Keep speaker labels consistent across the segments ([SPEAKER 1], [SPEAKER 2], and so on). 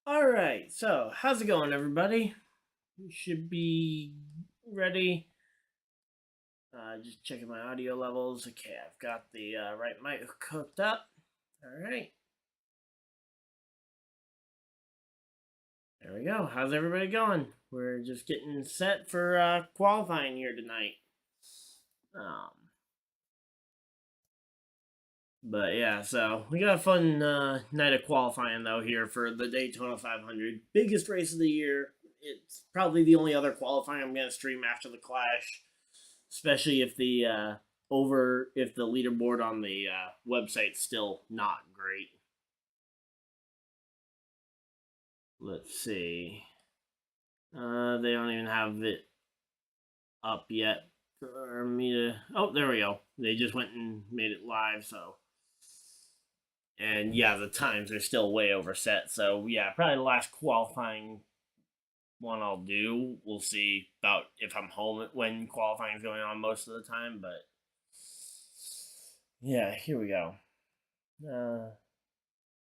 [SPEAKER 1] Alright, so how's it going, everybody? You should be ready. Just checking my audio levels. Okay, I've got the right mic hooked up. Alright. There we go. How's everybody going? We're just getting set for qualifying here tonight. Um, but yeah, so we got a fun night of qualifying though here for the Daytona 500, biggest race of the year. It's probably the only other qualifying I'm gonna stream after the Clash, especially if the leaderboard on the website's still not great. Let's see. They don't even have it up yet for me to. Oh, there we go. They just went and made it live, so. And yeah, the times are still way overset. So yeah, probably the last qualifying one I'll do. We'll see about if I'm home when qualifying is going on most of the time. But yeah, here we go.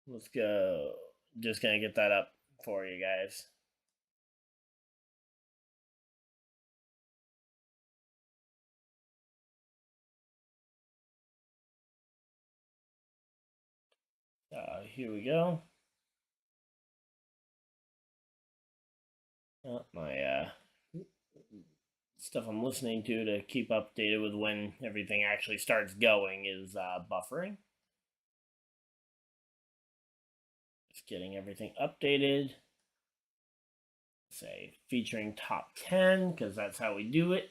[SPEAKER 1] Let's go. Just gonna get that up for you guys. Here we go. My stuff I'm listening to keep updated with when everything actually starts going is buffering. Just getting everything updated. Say featuring top 10 because that's how we do it.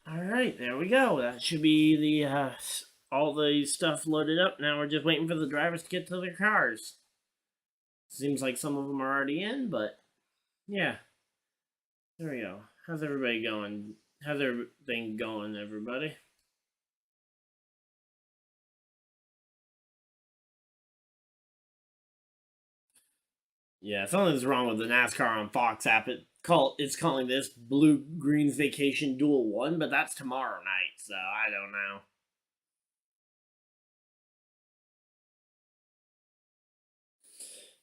[SPEAKER 1] All right, there we go. That should be the all the stuff loaded up. Now we're just waiting for the drivers to get to their cars. Seems like some of them are already in, but yeah. There we go. How's everybody going? How's everything going, everybody? Yeah, something's wrong with the NASCAR on Fox app. It's calling this Blue Greens Vacation Duel 1, but that's tomorrow night, so I don't know.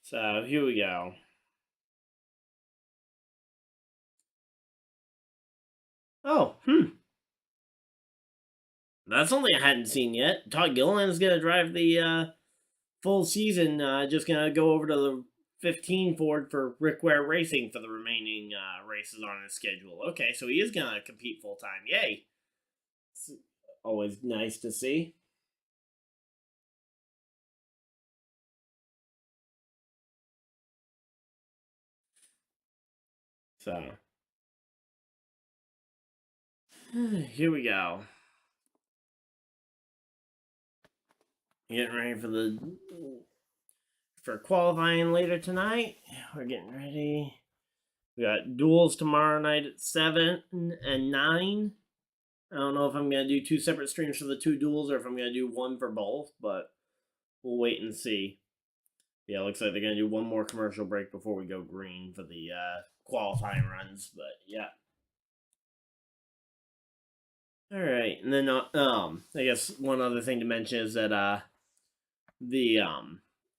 [SPEAKER 1] So here we go. Oh, that's something I hadn't seen yet. Todd Gilliland's gonna drive the full season. Just gonna go over to the 15 Ford for Rick Ware Racing for the remaining races on his schedule. Okay, so he is gonna compete full time. Yay! It's always nice to see. So here we go. Getting ready for qualifying later tonight. We're getting ready. We got duels tomorrow night at 7 and 9. I don't know if I'm gonna do two separate streams for the two duels or if I'm gonna do one for both, but we'll wait and see. Yeah, looks like they're gonna do one more commercial break before we go green for the qualifying runs. But yeah. All right, and then I guess one other thing to mention is that the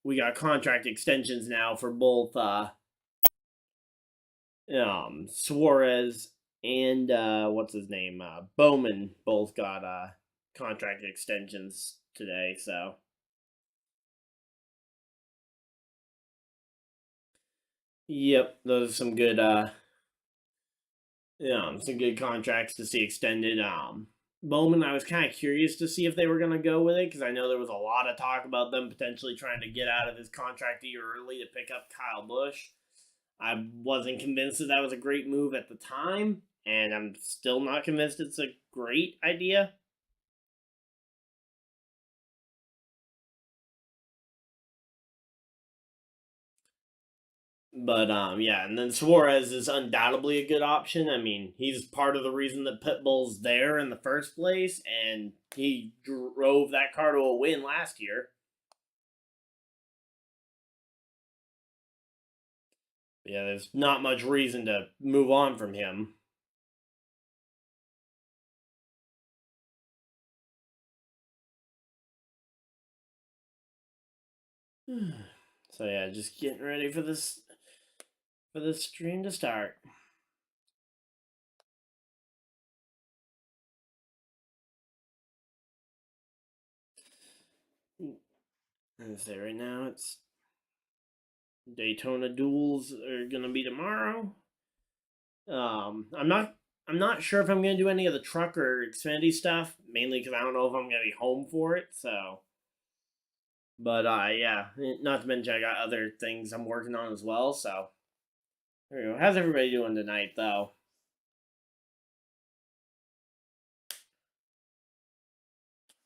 [SPEAKER 1] we got contract extensions now for both Suarez and what's his name Bowman both got contract extensions today. So yep, those are some good contracts to see extended. Bowman, I was kind of curious to see if they were going to go with it because I know there was a lot of talk about them potentially trying to get out of his contract a year early to pick up Kyle Busch. I wasn't convinced that was a great move at the time, and I'm still not convinced it's a great idea. But yeah, and then Suarez is undoubtedly a good option. I mean, he's part of the reason that Pitbull's there in the first place, and he drove that car to a win last year. Yeah, there's not much reason to move on from him. So yeah, just getting ready for this stream to start. And say right now it's Daytona duels are gonna be tomorrow. I'm not sure if I'm gonna do any of the truck or Xfinity stuff, mainly because I don't know if I'm gonna be home for it. So, but yeah, not to mention I got other things I'm working on as well. So there you go. How's everybody doing tonight, though?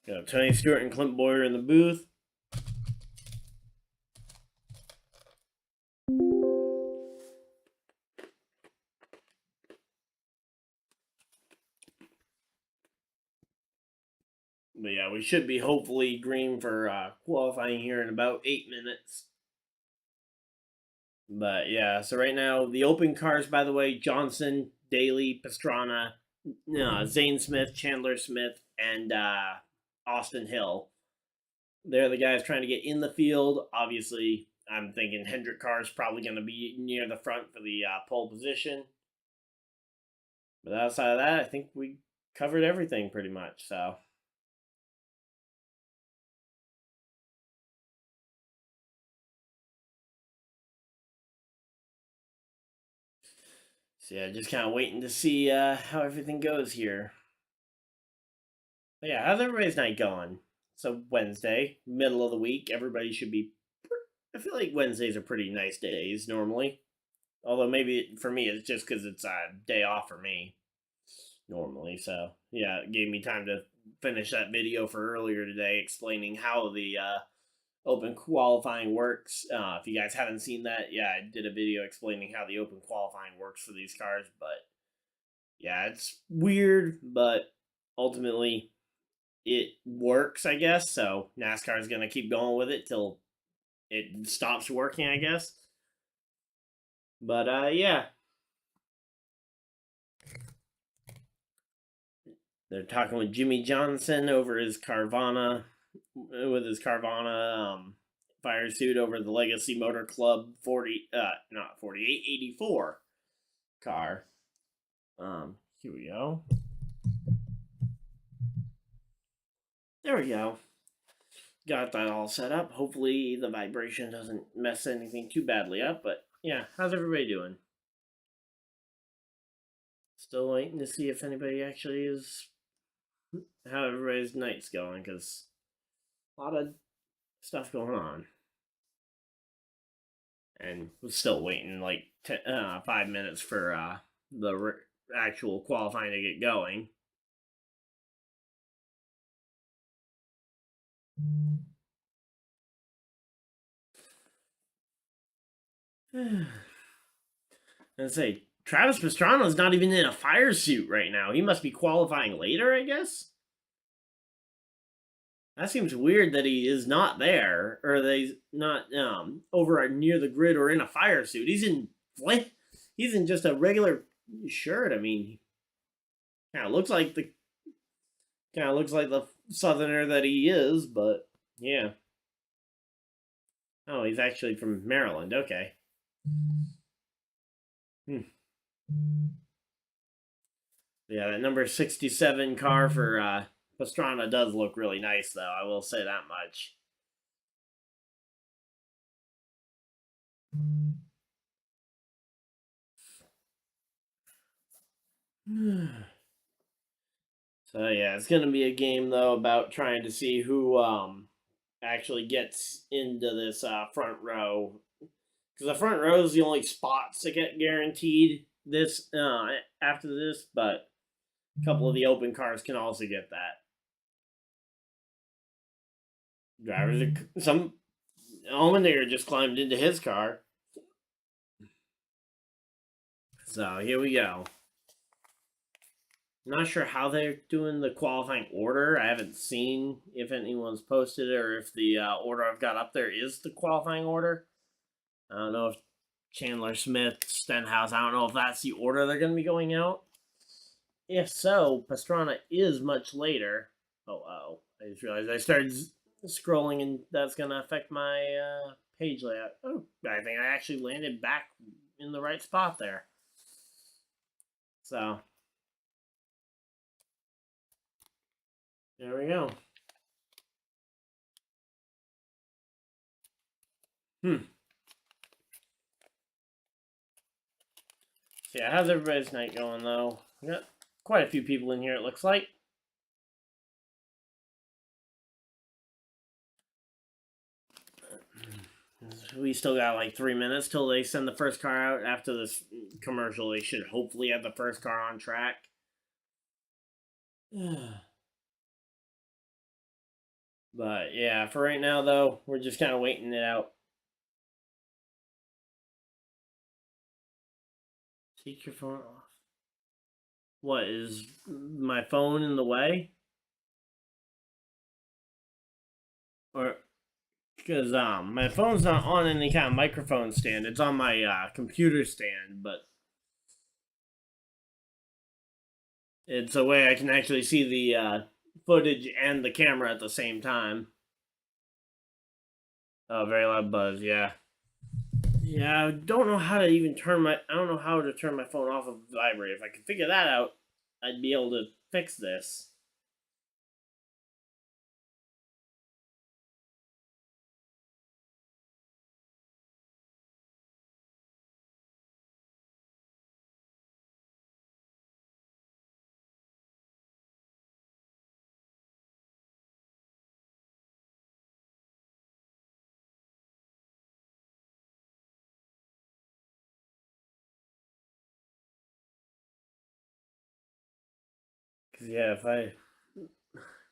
[SPEAKER 1] Got Tony Stewart and Clint Boyer in the booth. But yeah, we should be hopefully green for qualifying here in about 8 minutes. But yeah, so right now the open cars, by the way, Johnson, Daly, Pastrana, Zane Smith, Chandler Smith, and Austin Hill. They're the guys trying to get in the field. Obviously, I'm thinking Hendrick Carr is probably going to be near the front for the pole position. But outside of that, I think we covered everything pretty much. So yeah, just kind of waiting to see how everything goes here. But yeah, how's everybody's night going? So Wednesday, middle of the week, everybody should be. I feel like Wednesdays are pretty nice days normally. Although maybe for me it's just because it's a day off for me normally. So yeah, it gave me time to finish that video for earlier today explaining how the open qualifying works. If you guys haven't seen that, yeah, I did a video explaining how the open qualifying works for these cars. But yeah, it's weird, but ultimately it works, I guess. So NASCAR is gonna keep going with it till it stops working, I guess. But yeah, they're talking with Jimmy Johnson over his Carvana, with his Carvana fire suit over the Legacy Motor Club 4884 car. Here we go. There we go. Got that all set up. Hopefully the vibration doesn't mess anything too badly up. But yeah, how's everybody doing? Still waiting to see if anybody actually is how everybody's night's going, because a lot of stuff going on. And was still waiting like 5 minutes for the actual qualifying to get going. And say Travis Pastrana's not even in a fire suit right now. He must be qualifying later, I guess. That seems weird that he is not there, or that he's not over near the grid or in a fire suit. He's in just a regular shirt. I mean, kind of looks like the Southerner that he is, but yeah. Oh, he's actually from Maryland. Okay. Hmm. Yeah, that number 67 car for Pastrana does look really nice, though. I will say that much. So yeah, it's gonna be a game though about trying to see who actually gets into this front row, because the front row is the only spots that get guaranteed this after this, but a couple of the open cars can also get that. Drivers, some Allmendinger just climbed into his car. So here we go. Not sure how they're doing the qualifying order. I haven't seen if anyone's posted it or if the order I've got up there is the qualifying order. I don't know if Chandler Smith, Stenhouse, I don't know if that's the order they're going to be going out. If so, Pastrana is much later. Oh, I just realized I started scrolling and that's going to affect my page layout. Oh, I think I actually landed back in the right spot there. So, there we go. So yeah, how's everybody's night going though? We got quite a few people in here, it looks like. We still got like 3 minutes till they send the first car out. After this commercial, they should hopefully have the first car on track. But yeah, for right now though, we're just kind of waiting it out. Take your phone off. What, is my phone in the way? Or because my phone's not on any kind of microphone stand. It's on my computer stand, but it's a way I can actually see the footage and the camera at the same time. Oh, very loud buzz. Yeah. Yeah, I don't know how to even turn my. I don't know how to turn my phone off of vibrate. If I could figure that out, I'd be able to fix this. Cause yeah, if I.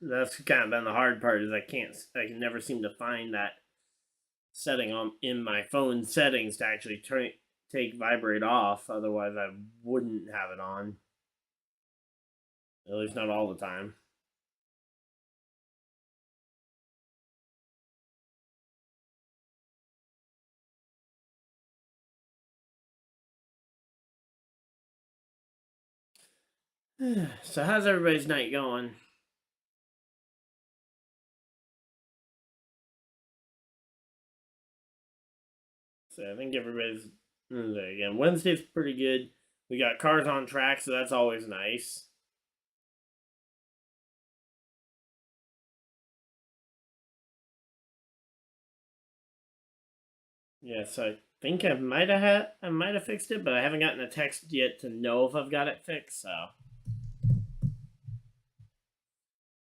[SPEAKER 1] That's kind of been the hard part is I can't. I can never seem to find that setting on in my phone settings to actually take vibrate off. Otherwise, I wouldn't have it on. At least not all the time. So how's everybody's night going? So I think everybody's again. Wednesday's pretty good. We got cars on track, so that's always nice. Yeah, so I think I might have fixed it, but I haven't gotten a text yet to know if I've got it fixed. So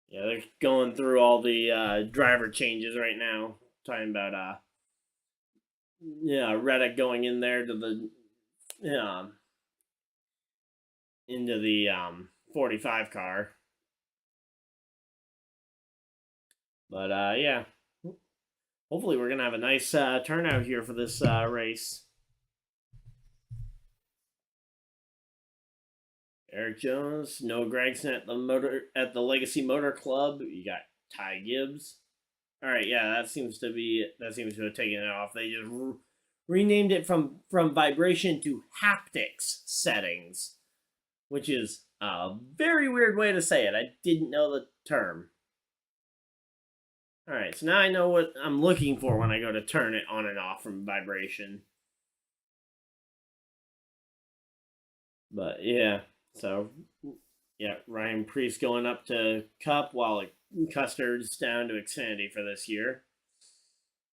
[SPEAKER 1] yeah, they're going through all the driver changes right now, talking about Reddick going in there to the into the 45 car. But yeah, hopefully we're gonna have a nice turnout here for this race. Eric Jones, Noah Gregson at the Legacy Motor Club. You got Ty Gibbs. All right, yeah, that seems to have taken it off. They just renamed it from vibration to haptics settings, which is a very weird way to say it. I didn't know the term. All right, so now I know what I'm looking for when I go to turn it on and off from vibration. But yeah, so yeah, Ryan Priest going up to Cup while Custer's down to Xfinity for this year.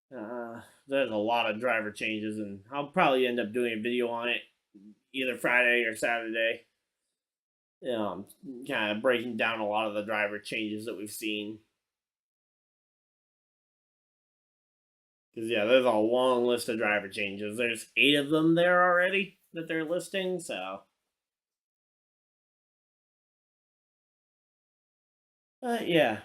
[SPEAKER 1] There's a lot of driver changes, and I'll probably end up doing a video on it either Friday or Saturday. Kind of breaking down a lot of the driver changes that we've seen. Because yeah, there's a long list of driver changes. There's 8 of them there already that they're listing. So, yeah.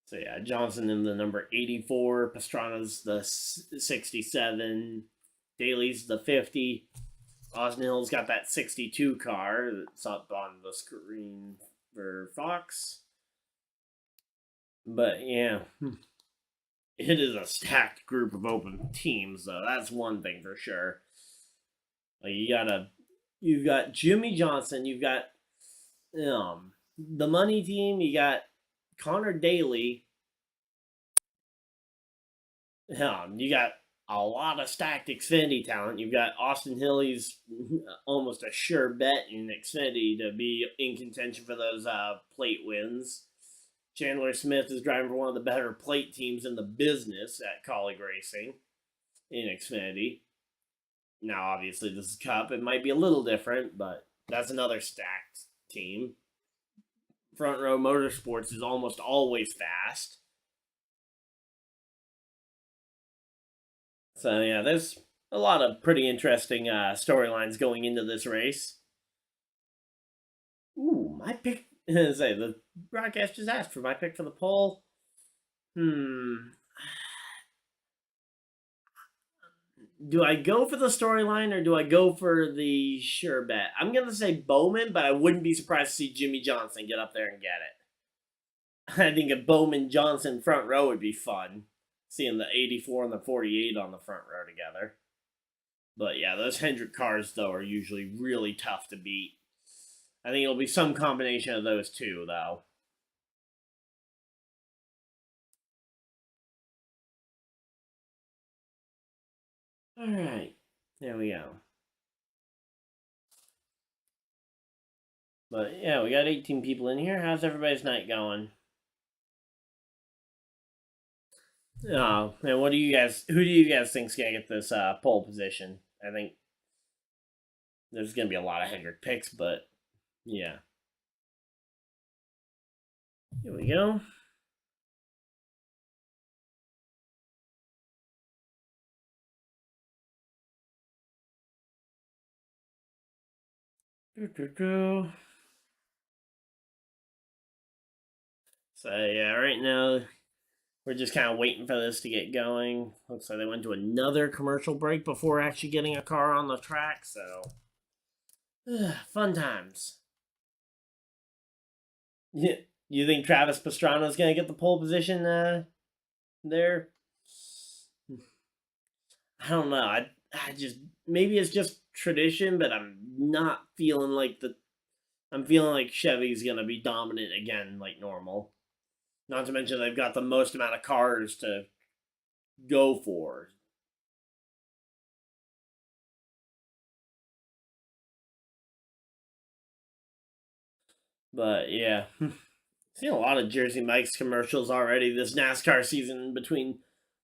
[SPEAKER 1] So yeah, Johnson in the number 84, Pastrana's the 67, Daly's the 50. Austin Hill's got that 62 car that's up on the screen for Fox. But yeah, it is a stacked group of open teams, though. That's one thing for sure. Like you've got Jimmy Johnson, you've got the money team, you got Connor Daly. You got a lot of stacked Xfinity talent. You've got Austin Hill. He's almost a sure bet in Xfinity to be in contention for those plate wins. Chandler Smith is driving for one of the better plate teams in the business at Colleague Racing in Xfinity. Now, obviously, this is Cup. It might be a little different, but that's another stacked team. Front Row Motorsports is almost always fast. So yeah, there's a lot of pretty interesting storylines going into this race. Ooh, my pick. Say the broadcast just asked for my pick for the poll. Do I go for the storyline or do I go for the sure bet? I'm gonna say Bowman, but I wouldn't be surprised to see Jimmy Johnson get up there and get it. I think a Bowman Johnson front row would be fun. Seeing the 84 and the 48 on the front row together. But yeah, those Hendrick cars, though, are usually really tough to beat. I think it'll be some combination of those two, though. Alright, there we go. But yeah, we got 18 people in here. How's everybody's night going? Oh, and who do you guys think's gonna get this pole position? I think there's gonna be a lot of Hendrick picks, but yeah. Here we go. So yeah, right now we're just kind of waiting for this to get going. Looks like they went to another commercial break before actually getting a car on the track. So fun times. Yeah, you think Travis Pastrana is gonna get the pole position there? I don't know. I just maybe it's just tradition, but I'm not feeling like the. I'm feeling like Chevy's gonna be dominant again, like normal. Not to mention they've got the most amount of cars to go for. But yeah, seen a lot of Jersey Mike's commercials already this NASCAR season between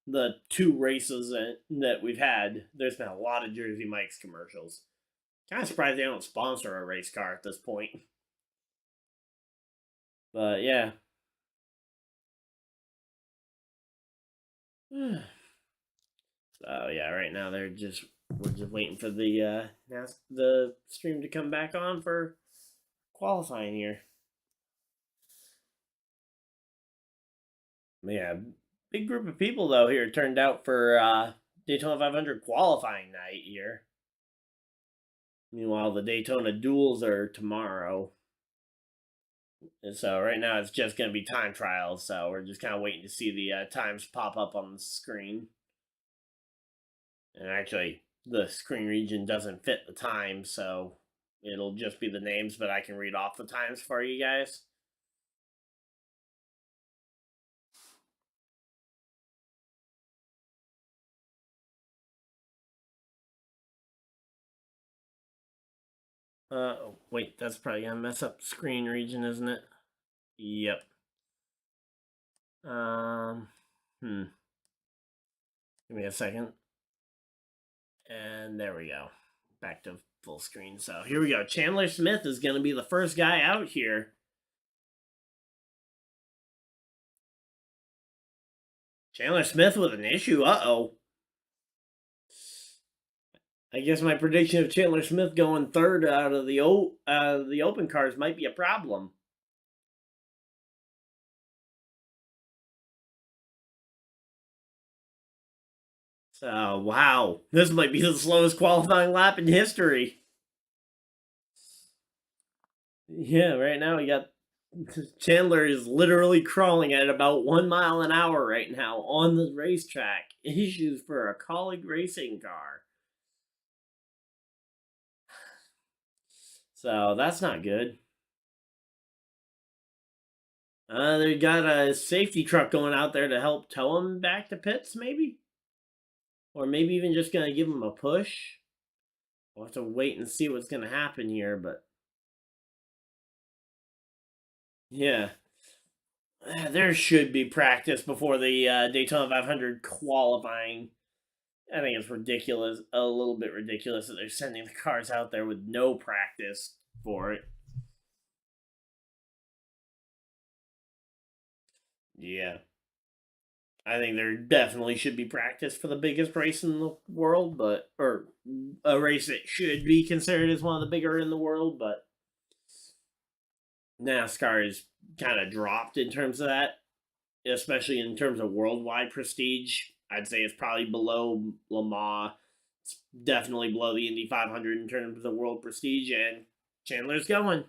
[SPEAKER 1] the two races that we've had. There's been a lot of Jersey Mike's commercials. Kind of surprised they don't sponsor a race car at this point. But yeah. So yeah, right now we're just waiting for the stream to come back on for qualifying here. Yeah, big group of people though here turned out for Daytona 500 qualifying night here. Meanwhile, the Daytona duels are tomorrow. And so right now it's just going to be time trials. So we're just kind of waiting to see the times pop up on the screen. And actually, the screen region doesn't fit the time, so it'll just be the names, but I can read off the times for you guys. Wait, that's probably gonna mess up screen region, isn't it? Yep. Give me a second. And there we go. Back to full screen. So here we go. Chandler Smith is gonna be the first guy out here. Chandler Smith with an issue. Uh-oh. I guess my prediction of Chandler Smith going third out of the open cars might be a problem. Oh, wow. This might be the slowest qualifying lap in history. Yeah, right now we got Chandler is literally crawling at about 1 mile an hour right now on the racetrack. Issues for a colleague racing car. So that's not good. They got a safety truck going out there to help tow him back to pits, maybe? Or maybe even just going to give him a push. We'll have to wait and see what's going to happen here, but yeah. There should be practice before the Daytona 500 qualifying. I think it's ridiculous, a little bit ridiculous that they're sending the cars out there with no practice for it. Yeah. I think there definitely should be practice for the biggest race in the world, or a race that should be considered as one of the bigger in the world, but NASCAR is kind of dropped in terms of that, especially in terms of worldwide prestige. I'd say it's probably below Le Mans. It's definitely below the Indy 500 in terms of world prestige, and Chandler's going.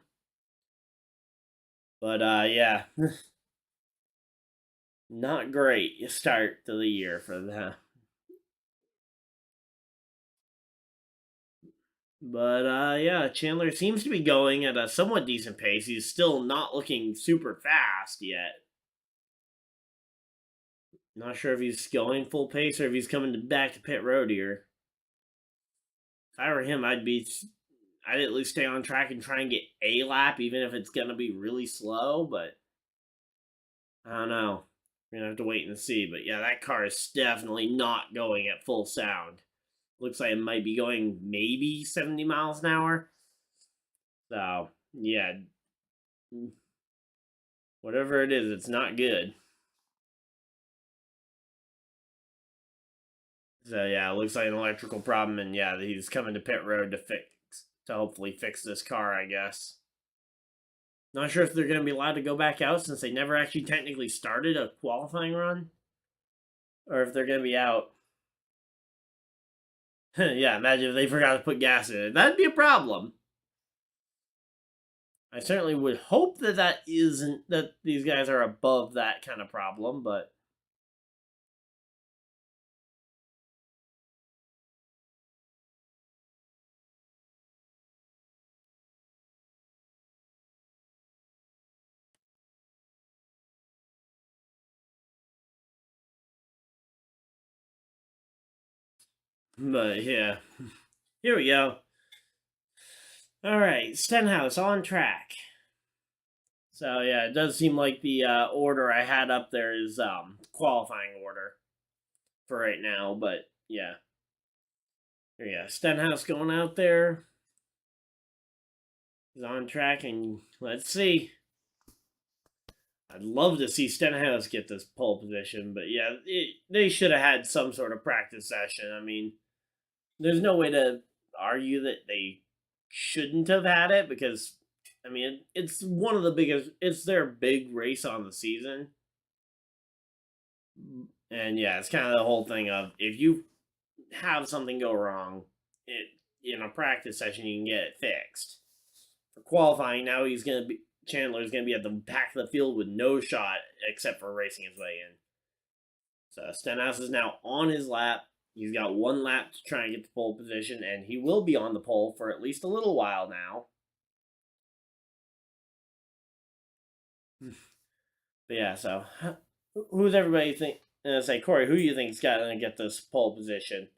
[SPEAKER 1] But yeah, not great start to the year for them. But yeah, Chandler seems to be going at a somewhat decent pace. He's still not looking super fast yet. Not sure if he's going full pace or if he's coming back to pit road here. If I were him, I'd at least stay on track and try and get a lap, even if it's gonna be really slow. But I don't know. We're gonna have to wait and see. But yeah, that car is definitely not going at full sound. Looks like it might be going maybe 70 miles an hour. So yeah, whatever it is, it's not good. So yeah, it looks like an electrical problem, and yeah, he's coming to pit road to hopefully fix this car, I guess. Not sure if they're going to be allowed to go back out since they never actually technically started a qualifying run, or if they're going to be out. Yeah, imagine if they forgot to put gas in it. That'd be a problem. I certainly would hope that that these guys are above that kind of problem, but yeah. Here we go. All right, Stenhouse on track. So yeah, it does seem like the order I had up there is qualifying order for right now, but yeah. Yeah, Stenhouse going out there. He's on track, and let's see. I'd love to see Stenhouse get this pole position, but yeah, they should have had some sort of practice session. I mean, there's no way to argue that they shouldn't have had it because, I mean, it's one of the biggest. It's their big race on the season, and yeah, it's kind of the whole thing of if you have something go wrong, it in a practice session you can get it fixed. For qualifying, now Chandler's gonna be at the back of the field with no shot except for racing his way in. So Stenhouse is now on his lap. He's got one lap to try and get the pole position, and he will be on the pole for at least a little while now. But yeah, so who's everybody think? And I say, Corey, who do you think's got to get this pole position?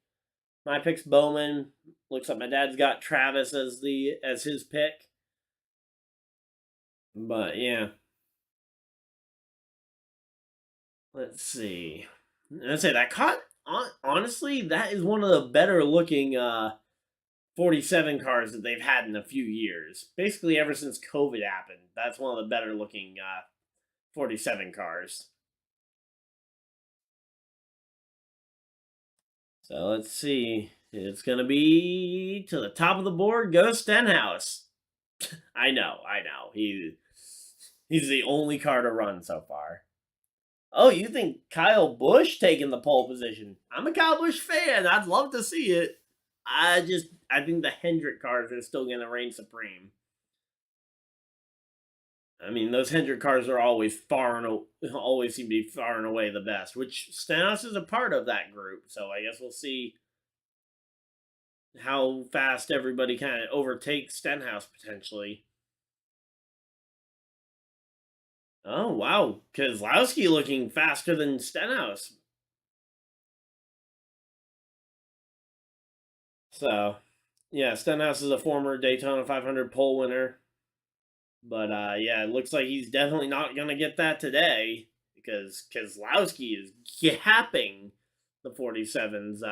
[SPEAKER 1] My pick's Bowman. Looks like my dad's got Travis as his pick. But yeah, let's see. Let's say that caught. Honestly, that is one of the better looking 47 cars that they've had in a few years. Basically, ever since COVID happened, that's one of the better looking 47 cars. So let's see. It's gonna be to the top of the board. Go Stenhouse. I know. He's the only car to run so far. Oh, you think Kyle Busch taking the pole position? I'm a Kyle Busch fan. I'd love to see it. I think the Hendrick cars are still going to reign supreme. I mean, those Hendrick cars are always always seem to be far and away the best. Which Stenhouse is a part of that group, so I guess we'll see how fast everybody kind of overtakes Stenhouse potentially. Oh wow, Kozlowski looking faster than Stenhouse. So, yeah, Stenhouse is a former Daytona 500 pole winner, but yeah, it looks like he's definitely not gonna get that today because Kozlowski is gapping the 47's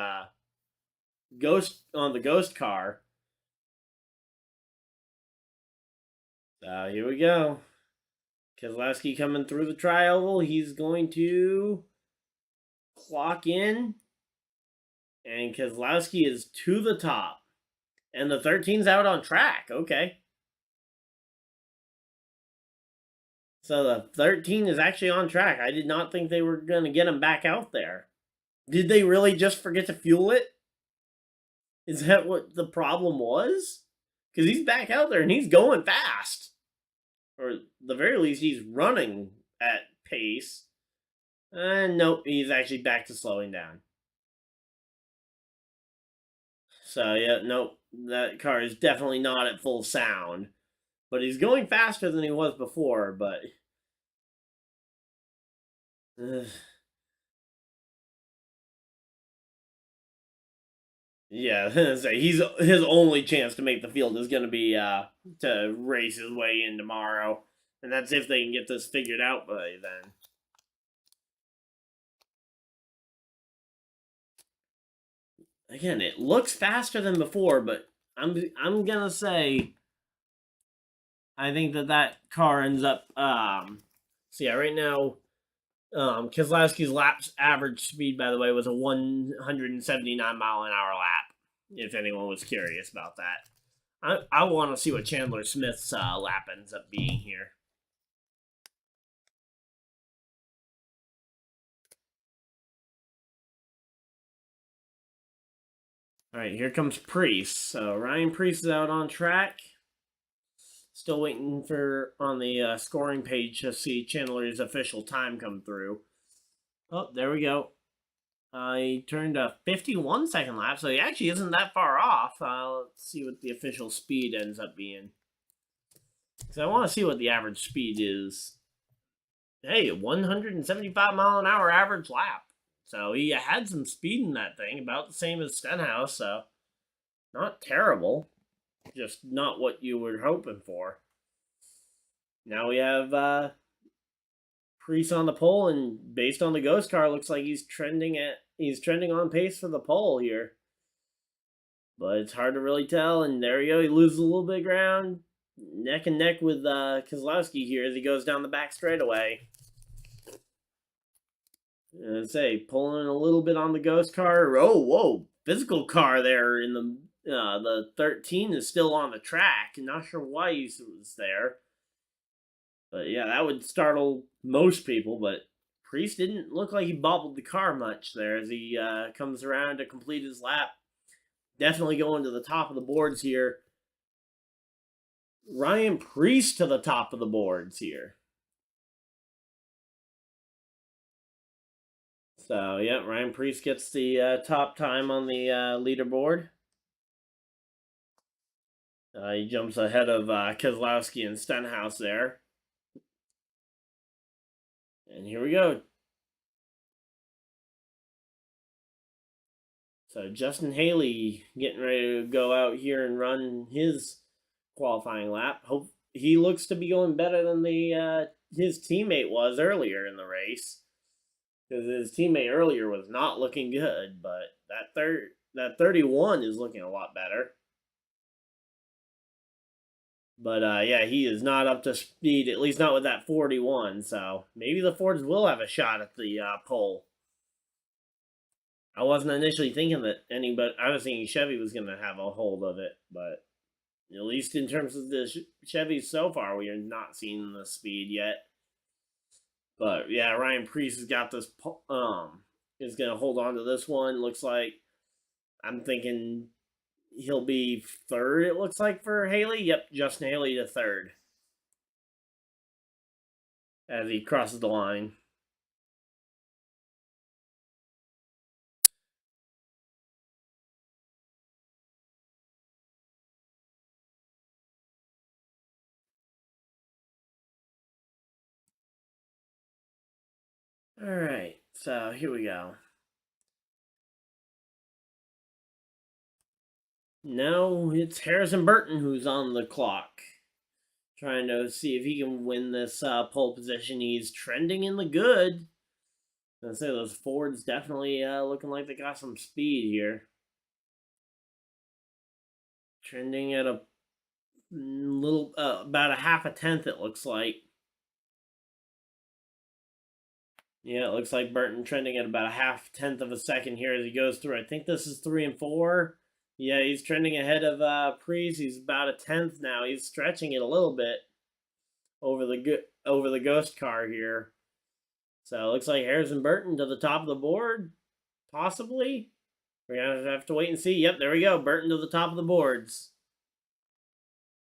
[SPEAKER 1] ghost on the ghost car. So here we go. Kozlowski coming through the tri-oval. He's going to clock in, and Kozlowski is to the top. And the 13's out on track. Okay. So the 13 is actually on track. I did not think they were going to get him back out there. Did they really just forget to fuel it? Is that what the problem was? Because he's back out there and he's going fast. Or at the very least, he's running at pace. And nope, he's actually back to slowing down. So yeah, nope, that car is definitely not at full sound. But he's going faster than he was before, but yeah, so he's his only chance to make the field is going to be to race his way in tomorrow, and that's if they can get this figured out by then. Again, it looks faster than before, but I'm gonna say I think that car ends up. So yeah, right now, Keselowski's laps average speed, by the way, was a 179-mile-an-hour lap. If anyone was curious about that, I want to see what Chandler Smith's lap ends up being here. All right, here comes Priest. So Ryan Priest is out on track. Still waiting for on the scoring page to see Chandler's official time come through. Oh, there we go. He turned a 51-second lap, so he actually isn't that far off. Let's see what the official speed ends up being. Because I want to see what the average speed is. Hey, 175-mile-an-hour average lap. So he had some speed in that thing, about the same as Stenhouse, so not terrible. Just not what you were hoping for. Now we have Priest on the pole, and based on the ghost car, looks like he's trending on pace for the pole here. But it's hard to really tell, and there you go. He loses a little bit of ground, neck and neck with Keselowski here as he goes down the back straightaway. And say pulling a little bit on the ghost car. Oh, whoa! Physical car there in the 13 is still on the track. Not sure why he was there. But yeah, that would startle most people. But Priest didn't look like he bobbled the car much there as he comes around to complete his lap. Definitely going to the top of the boards here. Ryan Priest to the top of the boards here. So yeah, Ryan Priest gets the top time on the leaderboard. He jumps ahead of Keselowski and Stenhouse there. And here we go. So Justin Haley getting ready to go out here and run his qualifying lap. Hope he looks to be going better than the his teammate was earlier in the race. Because his teammate earlier was not looking good, but that 31 is looking a lot better. But yeah, he is not up to speed, at least not with that 41. So maybe the Fords will have a shot at the pole. I wasn't initially thinking that anybody. I was thinking Chevy was going to have a hold of it, but at least in terms of the Chevys so far, we are not seeing the speed yet. But yeah, Ryan Preece has got this. Is gonna hold on to this one. Looks like I'm thinking he'll be third. It looks like for Haley. Yep, Justin Haley to third as he crosses the line. All right, so here we go. Now it's Harrison Burton who's on the clock, trying to see if he can win this pole position. He's trending in the good. I say those Fords definitely looking like they got some speed here. Trending at a little, about a half a tenth, it looks like. Yeah, it looks like Burton trending at about a half tenth of a second here as he goes through. I think this is 3 and 4. Yeah, he's trending ahead of Preece. He's about a tenth now. He's stretching it a little bit over the ghost car here. So it looks like Harrison Burton to the top of the board, possibly. We're gonna have to wait and see. Yep, there we go. Burton to the top of the boards.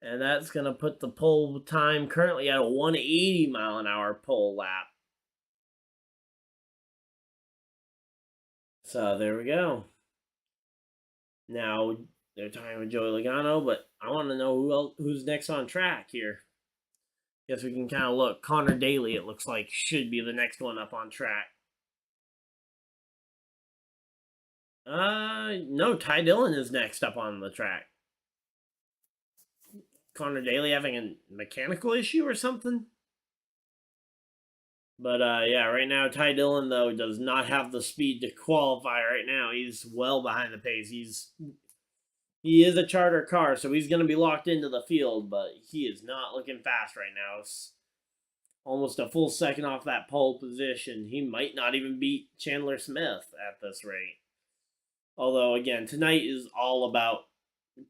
[SPEAKER 1] And that's gonna put the pole time currently at a 180-mile-an-hour pole lap. So there we go. Now they're tying with Joey Logano, but I want to know who's next on track here. Guess we can kind of look. Connor Daly, it looks like, should be the next one up on track. No, Ty Dillon is next up on the track. Connor Daly having a mechanical issue or something? But yeah, right now Ty Dillon though does not have the speed to qualify right now. He's well behind the pace. He is a charter car, so he's going to be locked into the field, but he is not looking fast right now. It's almost a full second off that pole position. He might not even beat Chandler Smith at this rate. Although again, tonight is all about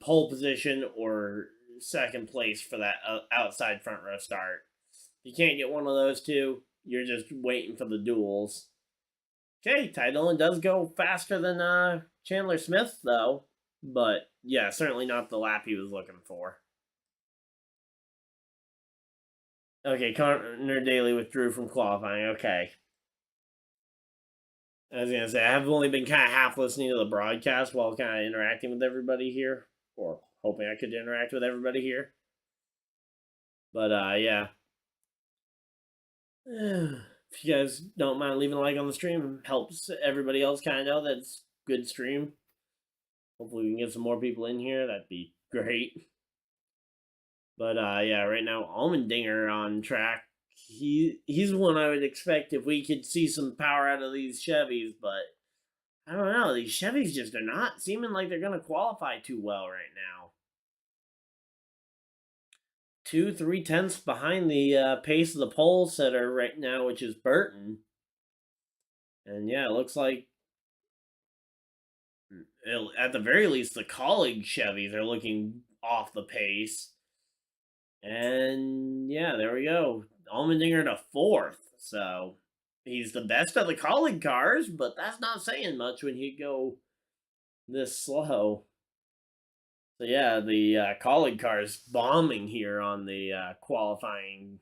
[SPEAKER 1] pole position or second place for that outside front row start. If you can't get one of those two, you're just waiting for the duels. Okay, Ty Dillon does go faster than Chandler Smith, though. But, yeah, certainly not the lap he was looking for. Okay, Connor Daly withdrew from qualifying. Okay. I was going to say, I have only been kind of half listening to the broadcast while kind of interacting with everybody here. Or hoping I could interact with everybody here. But, yeah. If you guys don't mind leaving a like on the stream, it helps everybody else kind of know that it's good stream. Hopefully we can get some more people in here. That'd be great. But yeah, right now Allmendinger on track. He's one I would expect if we could see some power out of these Chevys, but I don't know. These Chevys just are not seeming like they're gonna qualify too well right now. 2-3 tenths behind the pace of the pole setter right now, which is Burton. And yeah, it looks like at the very least the Colleague Chevys are looking off the pace. And yeah, there we go. Allmendinger to fourth. So he's the best of the Colleague cars, but that's not saying much when you go this slow. So yeah, the Colleague car is bombing here on the qualifying.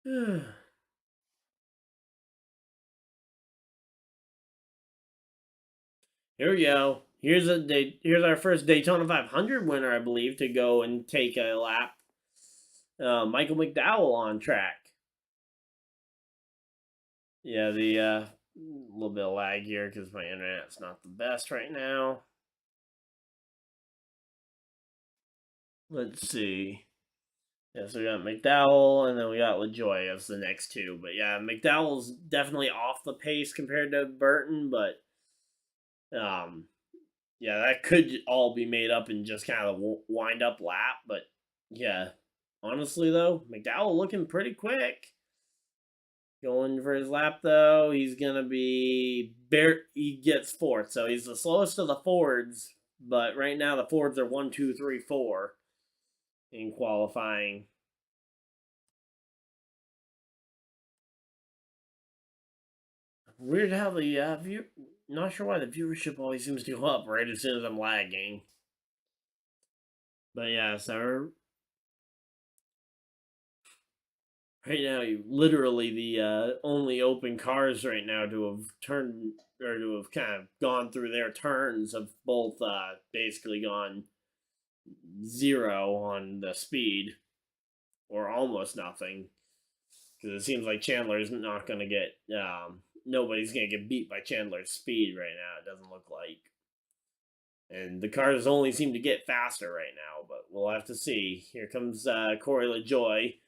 [SPEAKER 1] Here we go. Here's our first Daytona 500 winner, I believe, to go and take a lap. Michael McDowell on track. Yeah, the little bit of lag here because my internet's not the best right now. Let's see. Yeah, so we got McDowell and then we got LaJoy as the next two. But yeah, McDowell's definitely off the pace compared to Burton, but yeah, that could all be made up in just kind of a wind up lap. But yeah, honestly though, McDowell looking pretty quick. Going for his lap though, he's gonna be he gets fourth, so he's the slowest of the Fords But right now the Fords are 1, 2, 3, 4 in qualifying. Weird how the not sure why the viewership always seems to go up right as soon as I'm lagging. But yeah, so right now, literally the only open cars right now to have turned or to have kind of gone through their turns have both basically gone zero on the speed or almost nothing, because it seems like Chandler's not going to get nobody's going to get beat by Chandler's speed right now. It doesn't look like. And the cars only seem to get faster right now, but we'll have to see. Here comes Corey LaJoy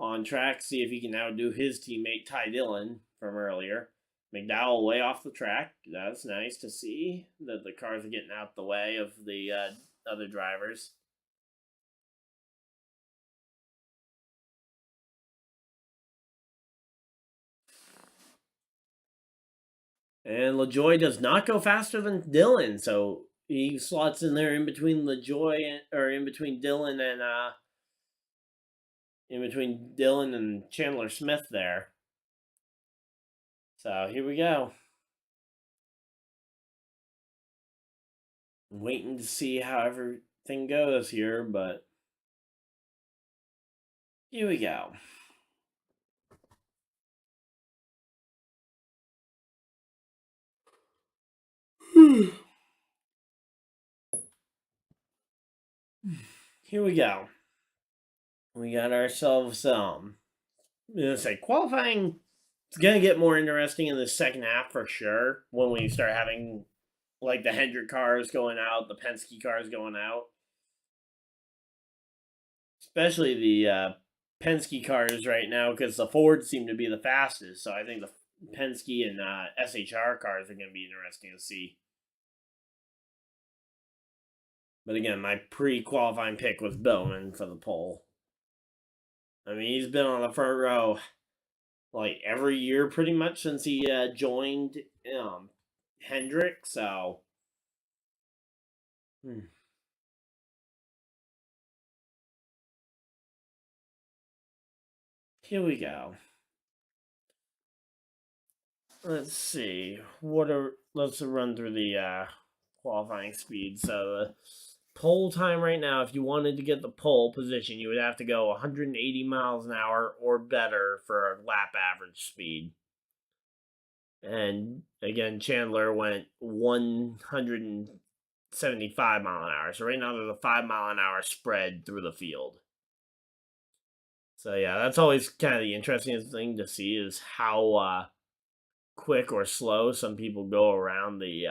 [SPEAKER 1] on track, see if he can outdo his teammate Ty Dillon from earlier. McDowell way off the track. That's nice to see that the cars are getting out the way of the other drivers. And LaJoy does not go faster than Dillon, so he slots in there in between LaJoy or in between Dillon and Chandler Smith there. So here we go. I'm waiting to see how everything goes here, but here we go. Here we go. We got ourselves I'm gonna say qualifying. It's gonna get more interesting in the second half for sure when we start having like the Hendrick cars going out, the Penske cars going out, especially the Penske cars right now because the Fords seem to be the fastest. So I think the Penske and SHR cars are gonna be interesting to see. But again, my pre-qualifying pick was Bowman for the pole. I mean, he's been on the front row like every year pretty much since he joined Hendrick. So, here we go. Let's see. Let's run through the qualifying speed. So the pole time right now, if you wanted to get the pole position, you would have to go 180 miles an hour or better for a lap average speed. And again, Chandler went 175 mile an hour. So right now there's a 5 mile an hour spread through the field. So yeah, that's always kind of the interesting thing to see is how quick or slow some people go around the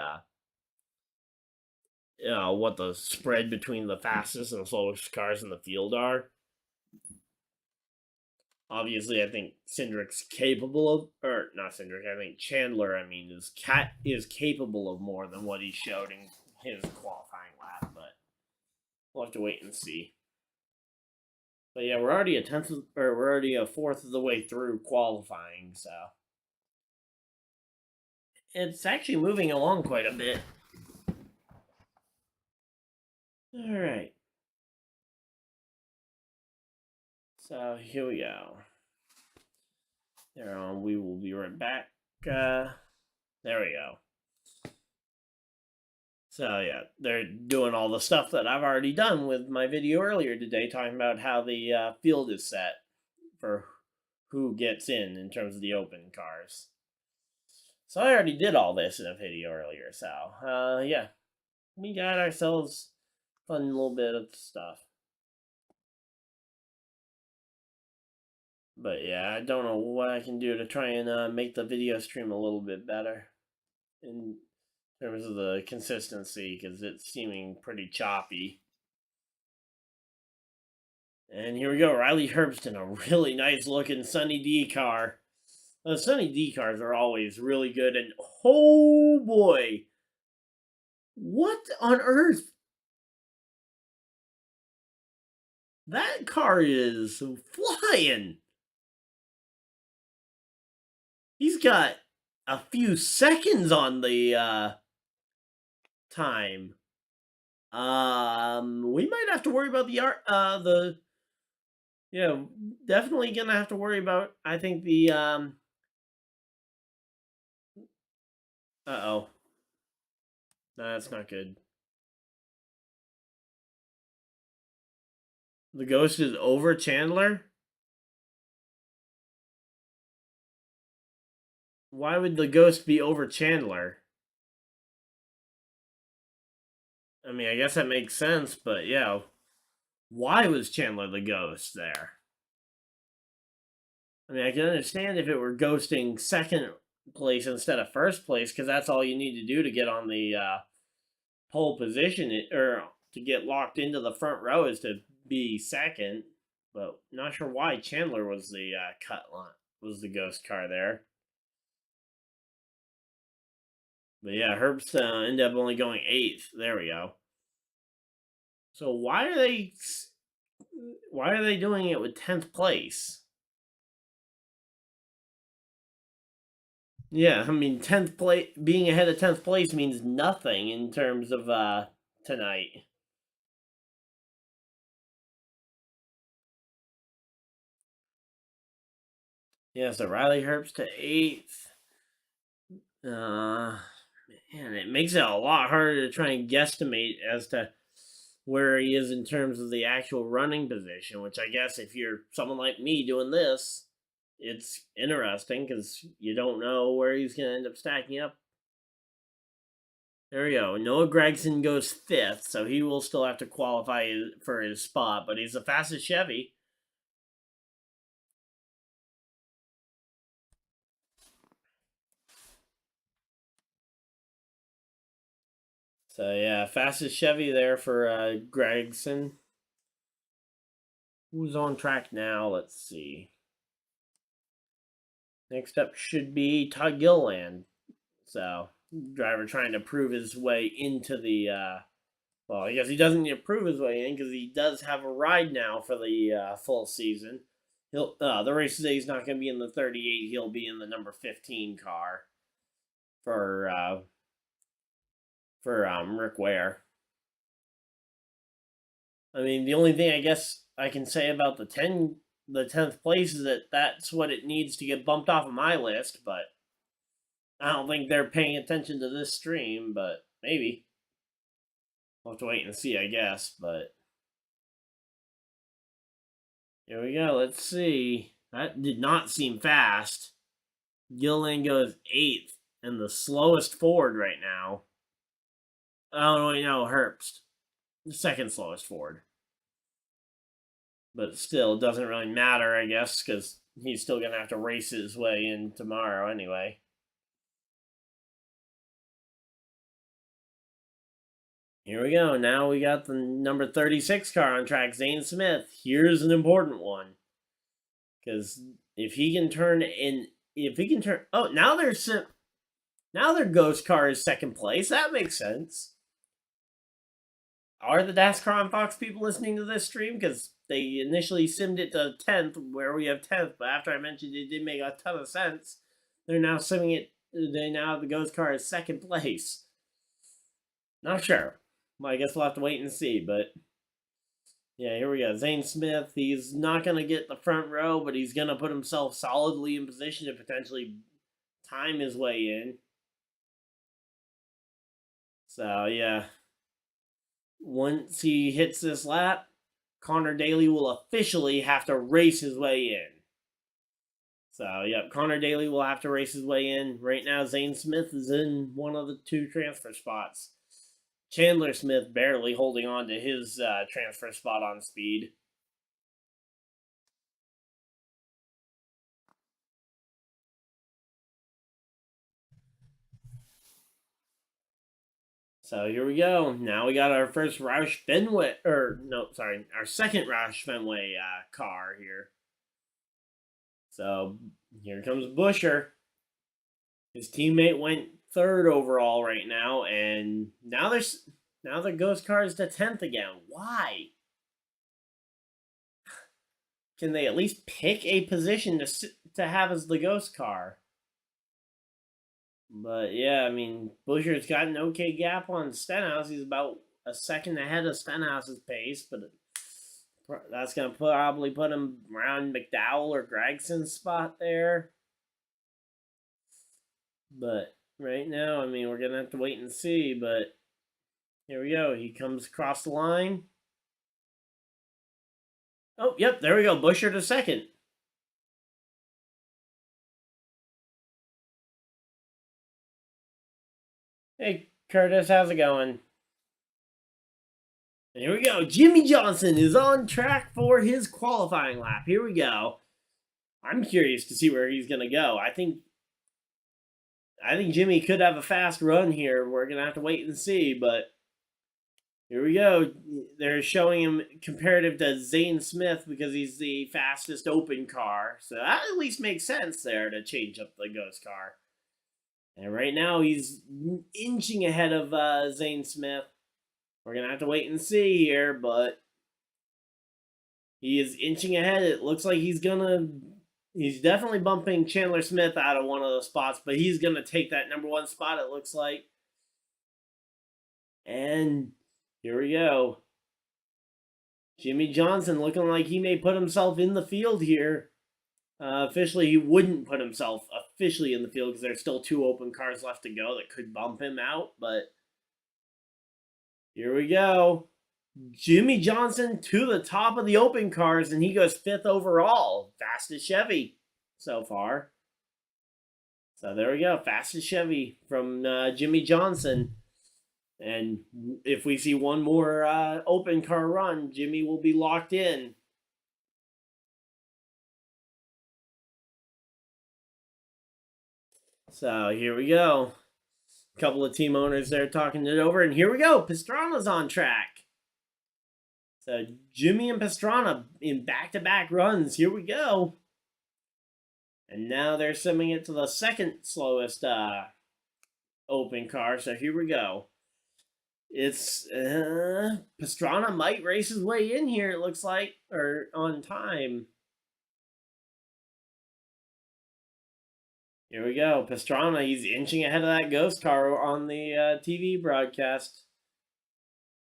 [SPEAKER 1] what the spread between the fastest and slowest cars in the field are. Obviously, I think Cindric's capable of, or not Cindric. I think Chandler. I mean, is capable of more than what he showed in his qualifying lap, but we'll have to wait and see. But yeah, we're already we're already a fourth of the way through qualifying, so it's actually moving along quite a bit. All right. So here we go. There, we will be right back. There we go. So yeah, they're doing all the stuff that I've already done with my video earlier today, talking about how the field is set for who gets in terms of the open cars. So I already did all this in a video earlier. So yeah, we got ourselves a fun little bit of stuff. But yeah, I don't know what I can do to try and make the video stream a little bit better in terms of the consistency, because it's seeming pretty choppy. And here we go, Riley Herbst in a really nice looking Sunny D car. The Sunny D cars are always really good, and oh boy, what on earth? That car is flying. He's got a few seconds on the time. We might have to worry about the art. Yeah, definitely gonna have to worry about. I think the Uh oh, no, that's not good. The ghost is over Chandler. Why would the ghost be over Chandler? I mean, I guess that makes sense, but yeah, why was Chandler the ghost there? I mean, I can understand if it were ghosting second place instead of first place, because that's all you need to do to get on the pole position, or to get locked into the front row is to be second. But not sure why Chandler was the cut line, was the ghost car there. But yeah, Herbst ended up only going eighth. There we go. So why are they doing it with 10th place? Yeah, I mean 10th place, being ahead of 10th place means nothing in terms of tonight. Yeah, so Riley Herbst to eighth. Man, it makes it a lot harder to try and guesstimate as to where he is in terms of the actual running position, which I guess if you're someone like me doing this, it's interesting because you don't know where he's going to end up stacking up. There we go. Noah Gregson goes fifth, so he will still have to qualify for his spot, but he's the fastest Chevy. So yeah, fastest Chevy there for Gregson. Who's on track now? Let's see. Next up should be Todd Gilliland. So driver trying to prove his way into the. Well, I guess he doesn't need to prove his way in because he does have a ride now for the full season. He'll the race today he's not going to be in the 38. He'll be in the number 15 car for Rick Ware. I mean, the only thing I guess I can say about the 10th place is that that's what it needs to get bumped off of my list, but I don't think they're paying attention to this stream, but maybe. We'll have to wait and see, I guess, but here we go. Let's see. That did not seem fast. Gilliland goes eighth and the slowest Ford right now. Oh, wait, no, Herbst. The second slowest Ford. But still, it doesn't really matter, I guess, because he's still going to have to race his way in tomorrow anyway. Here we go. Now we got the number 36 car on track, Zane Smith. Here's an important one. Because if he can turn oh, now their ghost car is second place. That makes sense. Are the NASCAR on Fox people listening to this stream? Because they initially simmed it to 10th, where we have 10th, but after I mentioned it did make a ton of sense. They're now simming it. They now have the ghost car as second place. Not sure. Well, I guess we'll have to wait and see, but yeah, here we go. Zane Smith, he's not going to get the front row, but he's going to put himself solidly in position to potentially time his way in. So, yeah. Once he hits this lap, Connor Daly will officially have to race his way in. So, yep, Connor Daly will have to race his way in. Right now, Zane Smith is in one of the two transfer spots. Chandler Smith barely holding on to his transfer spot on speed. So here we go. Now we got our first Roush Fenway, our second Roush Fenway car here. So here comes Busher. His teammate went third overall right now, and now the ghost car is to 10th again. Why? Can they at least pick a position to have as the ghost car? But yeah, I mean, Busher's got an okay gap on Stenhouse. He's about a second ahead of Stenhouse's pace, but that's going to probably put him around McDowell or Gregson's spot there. But right now, I mean, we're going to have to wait and see, but here we go. He comes across the line. Oh, yep, there we go. Busher to second. Hey, Curtis, how's it going? And here we go. Jimmy Johnson is on track for his qualifying lap. Here we go. I'm curious to see where he's going to go. I think Jimmy could have a fast run here. We're going to have to wait and see, but here we go. They're showing him comparative to Zane Smith because he's the fastest open car. So that at least makes sense there to change up the ghost car. And right now he's inching ahead of Zane Smith. We're going to have to wait and see here, but he is inching ahead. It looks like he's definitely bumping Chandler Smith out of one of those spots, but he's going to take that number one spot, it looks like. And here we go. Jimmy Johnson looking like he may put himself in the field here. Officially, he wouldn't put himself officially in the field because there's still 2 open cars left to go that could bump him out, but here we go. Jimmy Johnson to the top of the open cars, and he goes 5th overall. Fastest Chevy so far. So there we go. Fastest Chevy from Jimmy Johnson. And if we see one more open car run, Jimmy will be locked in. So here we go. A couple of team owners there talking it over. And here we go. Pastrana's on track. So Jimmy and Pastrana in back-to-back runs. Here we go. And now they're sending it to the second slowest open car. So here we go. It's Pastrana might race his way in here, it looks like, or on time. Here we go. Pastrana, he's inching ahead of that ghost car on the TV broadcast.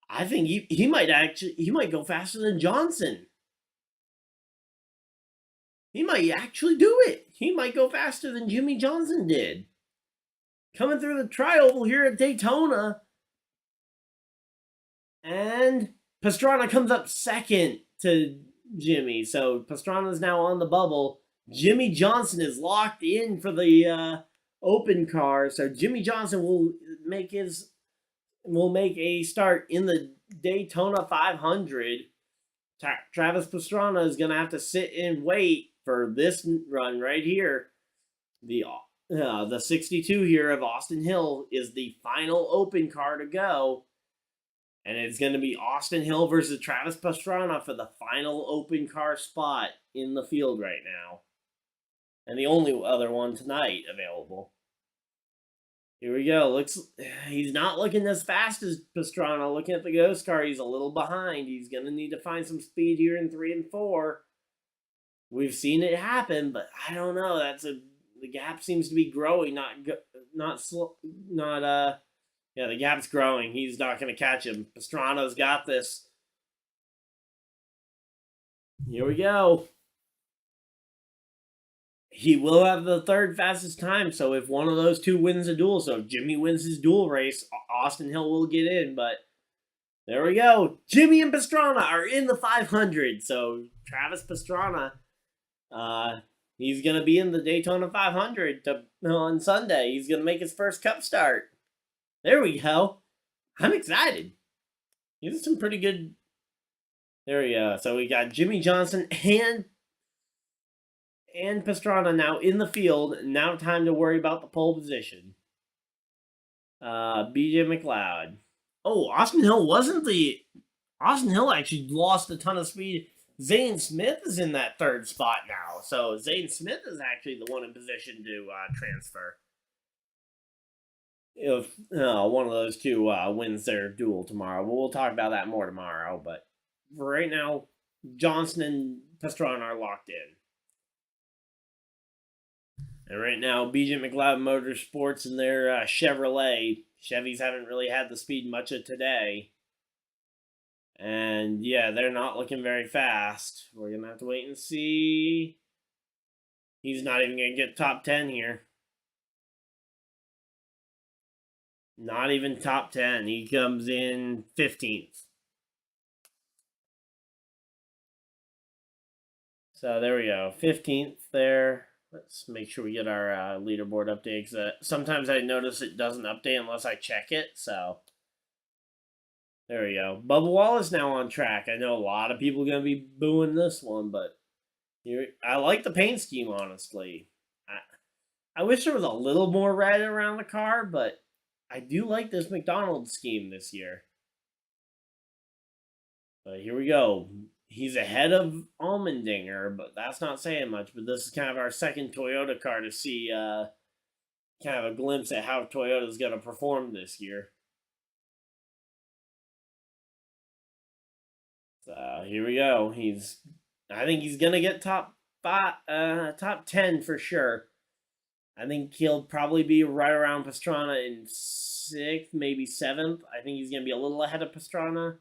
[SPEAKER 1] I think he might go faster than Johnson. He might actually do it. He might go faster than Jimmy Johnson did. Coming through the tri-oval here at Daytona. And Pastrana comes up second to Jimmy. So Pastrana's now on the bubble. Jimmy Johnson is locked in for the open car. So Jimmy Johnson will make a start in the Daytona 500. Travis Pastrana is going to have to sit and wait for this run right here. The 62 here of Austin Hill is the final open car to go. And it's going to be Austin Hill versus Travis Pastrana for the final open car spot in the field right now. And the only other one tonight available. Here we go. He's not looking as fast as Pastrana. Looking at the ghost car, he's a little behind. He's going to need to find some speed here in 3 and 4. We've seen it happen, but I don't know. The gap seems to be growing, yeah, the gap's growing. He's not going to catch him. Pastrana's got this. Here we go. He will have the 3rd fastest time, so if one of those 2 wins a duel, so if Jimmy wins his duel race, Austin Hill will get in, but there we go. Jimmy and Pastrana are in the 500, so Travis Pastrana, he's going to be in the Daytona 500 on Sunday. He's going to make his first Cup start. There we go. I'm excited. These are some pretty good. There we go. So we got Jimmy Johnson and Pastrana now in the field. Now time to worry about the pole position. BJ McLeod. Oh, Austin Hill actually lost a ton of speed. Zane Smith is in that 3rd spot now. So Zane Smith is actually the one in position to transfer. If one of those 2 wins their duel tomorrow. We'll talk about that more tomorrow. But for right now, Johnson and Pastrana are locked in. And right now, BJ McLeod Motorsports and their Chevrolet. Chevys haven't really had the speed much of today. And yeah, they're not looking very fast. We're going to have to wait and see. He's not even going to get top 10 here. Not even top 10. He comes in 15th. So there we go. 15th there. Let's make sure we get our leaderboard update. Sometimes I notice it doesn't update unless I check it. So there we go. Bubba Wallace now on track. I know a lot of people are going to be booing this one, but I like the paint scheme, honestly. I wish there was a little more red around the car, but I do like this McDonald's scheme this year. But here we go. He's ahead of Allmendinger, but that's not saying much. But this is kind of our second Toyota car to see kind of a glimpse at how Toyota's going to perform this year. So here we go. I think he's going to get top 10 for sure. I think he'll probably be right around Pastrana in 6th, maybe 7th. I think he's going to be a little ahead of Pastrana.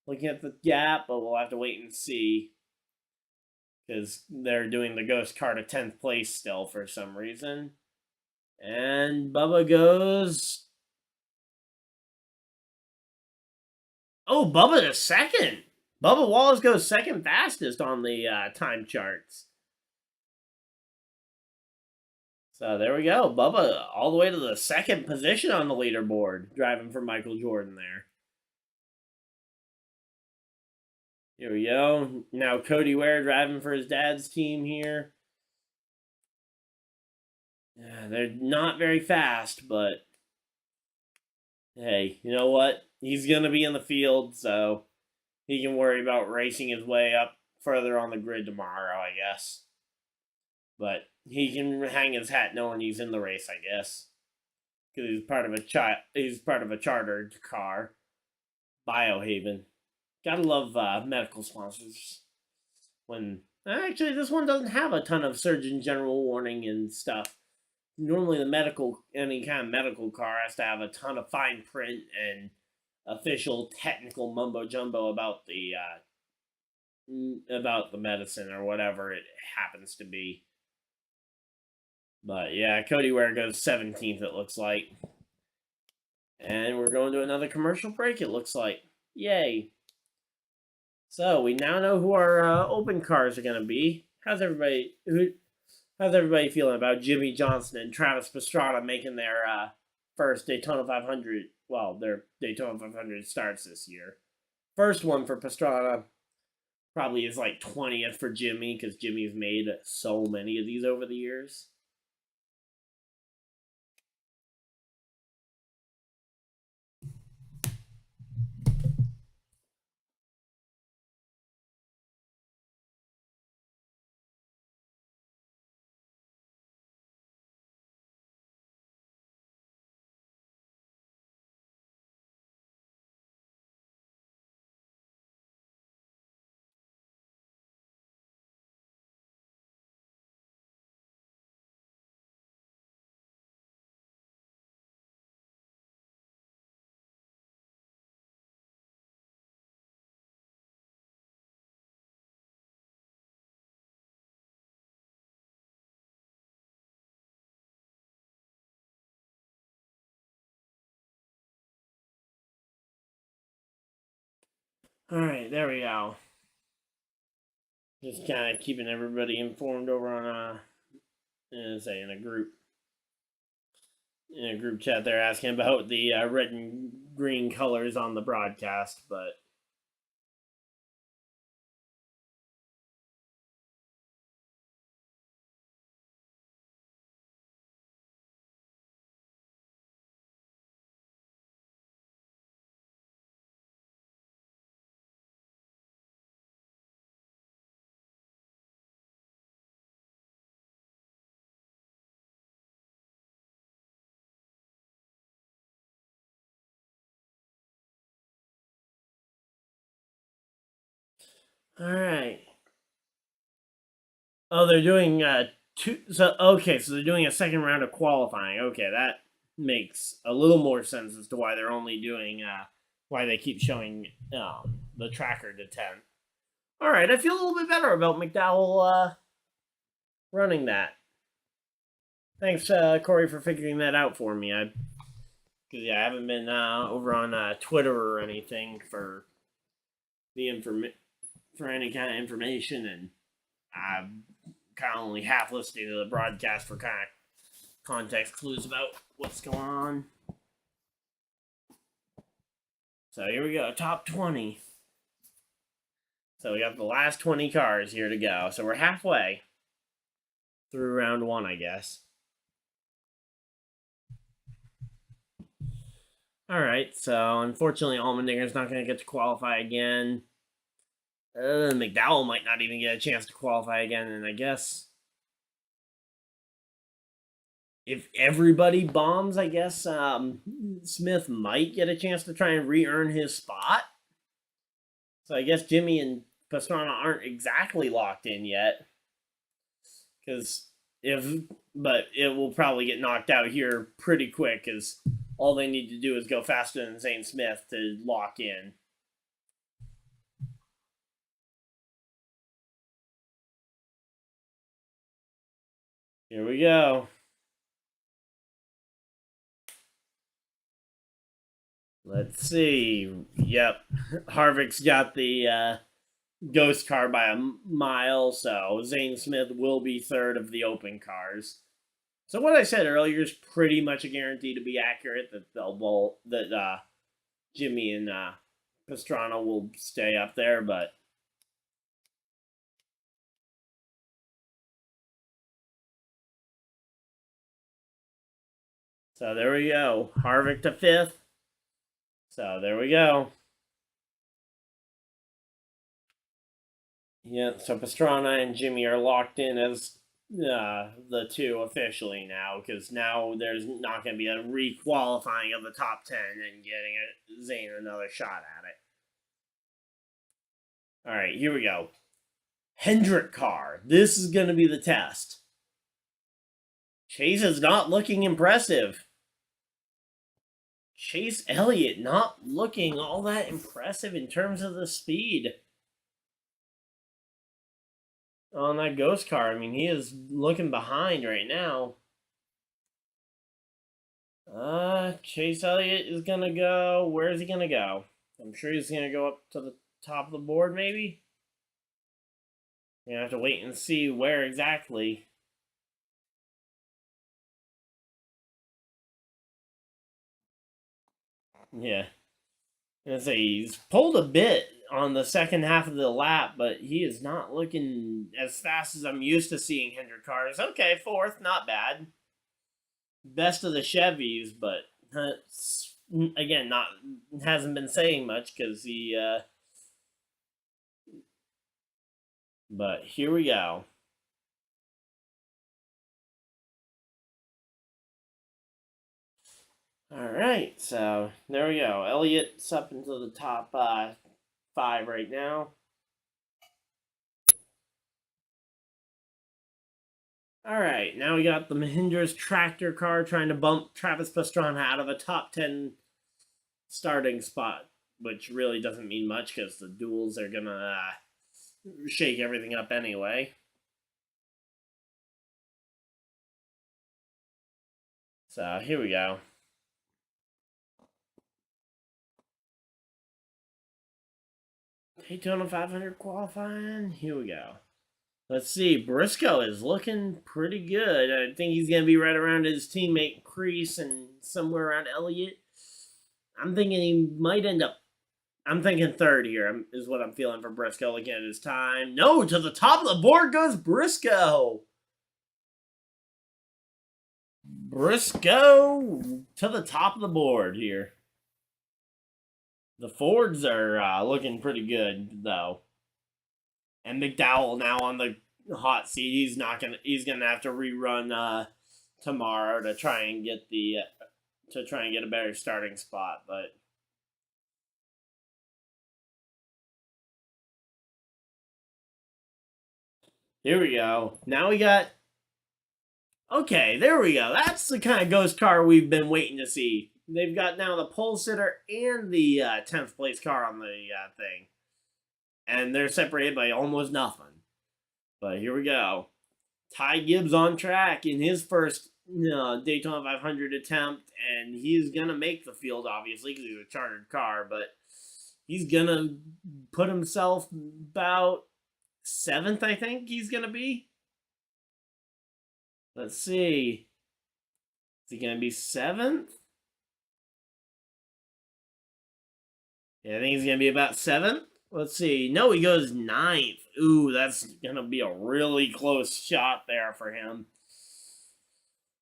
[SPEAKER 1] Looking at the gap, but we'll have to wait and see. Because they're doing the ghost car to 10th place still for some reason. And Bubba goes... Oh, Bubba to second! Bubba Wallace goes second fastest on the time charts. So there we go. Bubba all the way to the second position on the leaderboard, driving for Michael Jordan there. Here we go. Now Cody Ware driving for his dad's team here. Yeah, they're not very fast, but hey, you know what? He's going to be in the field, so he can worry about racing his way up further on the grid tomorrow, I guess. But he can hang his hat knowing he's in the race, I guess, because he's part of a chartered car, Biohaven. Gotta love medical sponsors. Actually, this one doesn't have a ton of Surgeon General warning and stuff. Normally, any kind of medical car has to have a ton of fine print and official technical mumbo jumbo about the medicine or whatever it happens to be. But yeah, Cody Ware goes 17th, it looks like. And we're going to another commercial break, it looks like. Yay. So we now know who our open cars are going to be. How's everybody feeling about Jimmy Johnson and Travis Pastrana making their first Daytona 500? Well, their Daytona 500 starts this year. First one for Pastrana probably is like 20th for Jimmy because Jimmy's made so many of these over the years. All right, there we go. Just kind of keeping everybody informed over on in a group chat. They're asking about the red and green colors on the broadcast, but all right. Oh, they're doing two. So okay, so they're doing a second round of qualifying. Okay, that makes a little more sense as to why they're only doing why they keep showing the tracker to 10th. All right, I feel a little bit better about McDowell running that. Thanks, Corey, for figuring that out for me. I haven't been over on Twitter or anything for any kind of information, and I'm kind of only half listening to the broadcast for kind of context clues about what's going on. So here we go, top 20. So we got the last 20 cars here to go. So we're halfway through round 1, I guess. All right, so unfortunately, Allmendinger's not going to get to qualify again. McDowell might not even get a chance to qualify again, and I guess if everybody bombs, I guess Smith might get a chance to try and re-earn his spot. So I guess Jimmy and Pastrana aren't exactly locked in yet, but it will probably get knocked out here pretty quick, because all they need to do is go faster than Zane Smith to lock in. Here we go. Let's see. Yep. Harvick's got the ghost car by a mile, so Zane Smith will be third of the open cars. So what I said earlier is pretty much a guarantee to be accurate, that Jimmy and Pastrana will stay up there, but so there we go. Harvick to 5th. So there we go. Yeah, so Pastrana and Jimmy are locked in as the two officially now, because now there's not going to be a re-qualifying of the top 10 and getting Zane another shot at it. All right, here we go. Hendrick car. This is going to be the test. Chase is not looking impressive. Chase Elliott not looking all that impressive in terms of the speed on that ghost car. I mean, he is looking behind right now. Chase Elliott is going to go. Where is he going to go? I'm sure he's going to go up to the top of the board, maybe. You're going to have to wait and see where exactly. Yeah. I'm gonna say he's pulled a bit on the second half of the lap, but he is not looking as fast as I'm used to seeing Hendrick cars. Okay, 4th, not bad. Best of the Chevys, but again, hasn't been saying much because he. But here we go. All right, so there we go. Elliott's up into the top 5 right now. All right, now we got the Mahindra's tractor car trying to bump Travis Pastrana out of a top 10 starting spot, which really doesn't mean much because the duels are going to shake everything up anyway. So here we go. Daytona 500 qualifying. Here we go. Let's see. Briscoe is looking pretty good. I think he's going to be right around his teammate Crease and somewhere around Elliott. I'm thinking he might end up. I'm thinking 3rd here is what I'm feeling for Briscoe looking at his time. No, to the top of the board goes Briscoe. Briscoe to the top of the board here. The Fords are looking pretty good though, and McDowell now on the hot seat. He's gonna have to rerun tomorrow to try and get a better starting spot. But here we go. Now we got. Okay, there we go. That's the kind of ghost car we've been waiting to see. They've got now the pole sitter and the 10th place car on the thing. and they're separated by almost nothing. But here we go. Ty Gibbs on track in his first Daytona 500 attempt, and he's gonna make the field obviously because he's a chartered car, but he's gonna put himself about 7th, I think he's gonna be. Let's see. Is he gonna be 7th? Yeah, I think he's gonna be about 7th. Let's see. No, he goes 9th. Ooh, that's gonna be a really close shot there for him.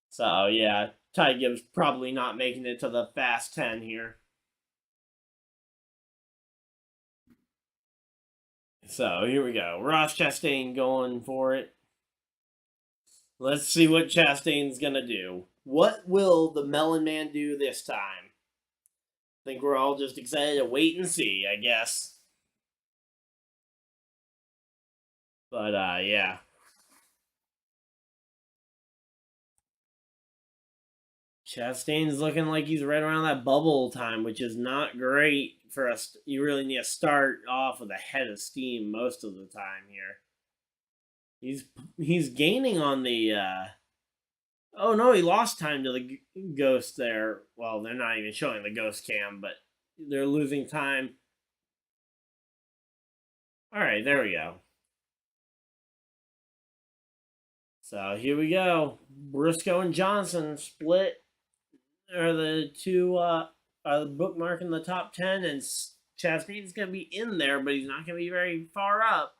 [SPEAKER 1] So yeah, Ty Gibbs probably not making it to the Fast 10 here. So here we go. Ross Chastain going for it. Let's see what Chastain's gonna do. What will the Melon Man do this time? I think we're all just excited to wait and see, I guess. But yeah. Chastain's looking like he's right around that bubble time, which is not great for us. You really need to start off with a head of steam most of the time here. He's gaining on the. Oh no, he lost time to the Ghost there. Well, they're not even showing the Ghost cam, but they're losing time. All right, there we go. So here we go. Briscoe and Johnson split are the two are bookmarking the top 10, and Chastain's gonna be in there, but he's not gonna be very far up.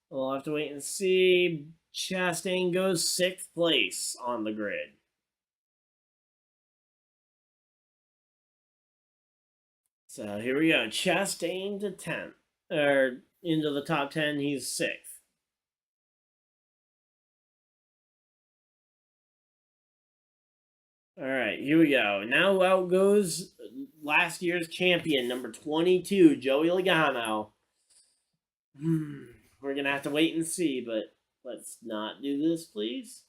[SPEAKER 1] We'll have to wait and see. Chastain goes 6th place on the grid. So here we go. Chastain to 10th, or into the top 10. He's 6th. All right, here we go. Now out goes last year's champion, number 22, Joey Logano. We're going to have to wait and see, but let's not do this, please.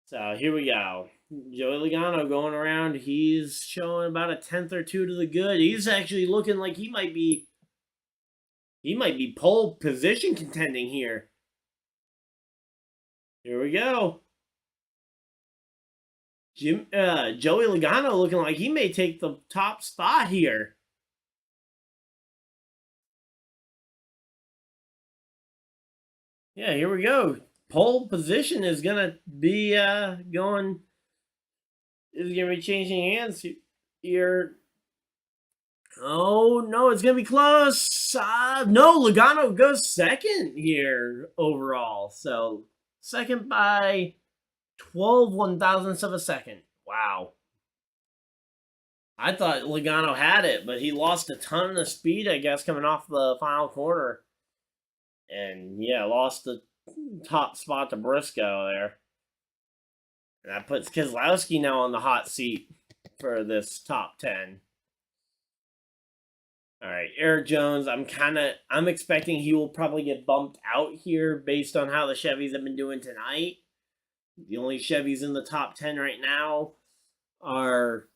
[SPEAKER 1] So here we go. Joey Logano going around. He's showing about a 10th or 2 to the good. He's actually looking like he might be pole position contending here. Here we go. Joey Logano looking like he may take the top spot here. Yeah, here we go. Pole position is gonna be changing hands here. Oh no, it's gonna be close. No, Logano goes 2nd here overall. So 2nd by 12 1,000ths of a second. Wow. I thought Logano had it, but he lost a ton of speed, I guess, coming off the final corner. And yeah, lost the top spot to Briscoe there. And that puts Keselowski now on the hot seat for this top 10. All right, Eric Jones, I'm expecting he will probably get bumped out here based on how the Chevys have been doing tonight. The only Chevys in the top 10 right now are,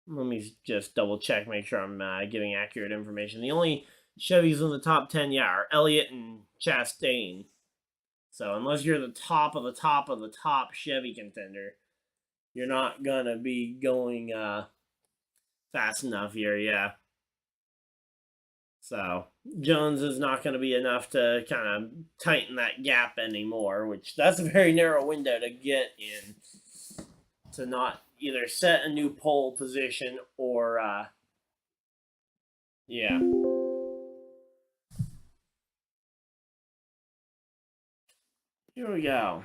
[SPEAKER 1] let me just double check, make sure I'm giving accurate information. The only Chevys in the top 10, are Elliott and Chastain. So unless you're the top of the top of the top Chevy contender, you're not going to be going fast enough here, yeah. So Jones is not going to be enough to kind of tighten that gap anymore, which that's a very narrow window to get in, to not either set a new pole position or, yeah. Here we go.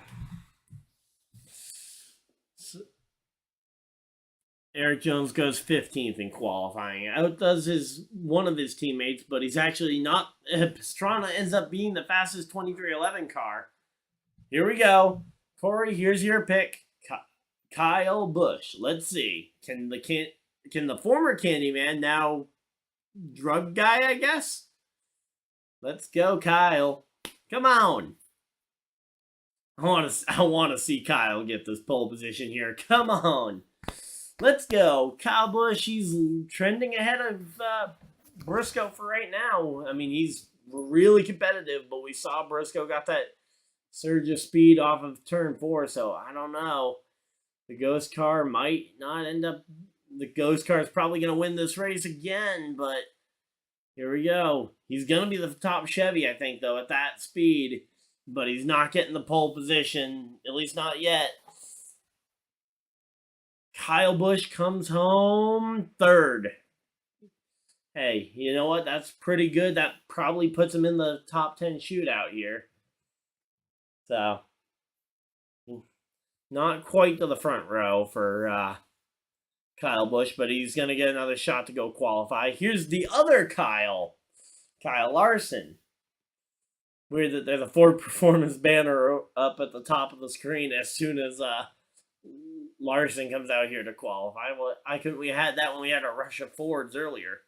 [SPEAKER 1] Eric Jones goes 15th in qualifying. Outdoes one of his teammates, but he's actually not. Pastrana ends up being the fastest 2311 car. Here we go. Corey, here's your pick. Kyle Busch. Let's see. Can the former Candyman, now drug guy, I guess? Let's go, Kyle. Come on. I want to see Kyle get this pole position here. Come on. Let's go. Kyle Busch, he's trending ahead of Briscoe for right now. I mean, he's really competitive, but we saw Briscoe got that surge of speed off of turn 4, so I don't know. The ghost car might not end up. The ghost car is probably going to win this race again, but here we go. He's going to be the top Chevy, I think, though, at that speed, but he's not getting the pole position, at least not yet. Kyle Busch comes home third. Hey, you know what? That's pretty good. That probably puts him in the top 10 shootout here. So, not quite to the front row for Kyle Busch, but he's going to get another shot to go qualify. Here's the other Kyle Larson. Weird that there's a Ford Performance banner up at the top of the screen as soon as Larson comes out here to qualify. Well, we had that when we had a rush of Fords earlier.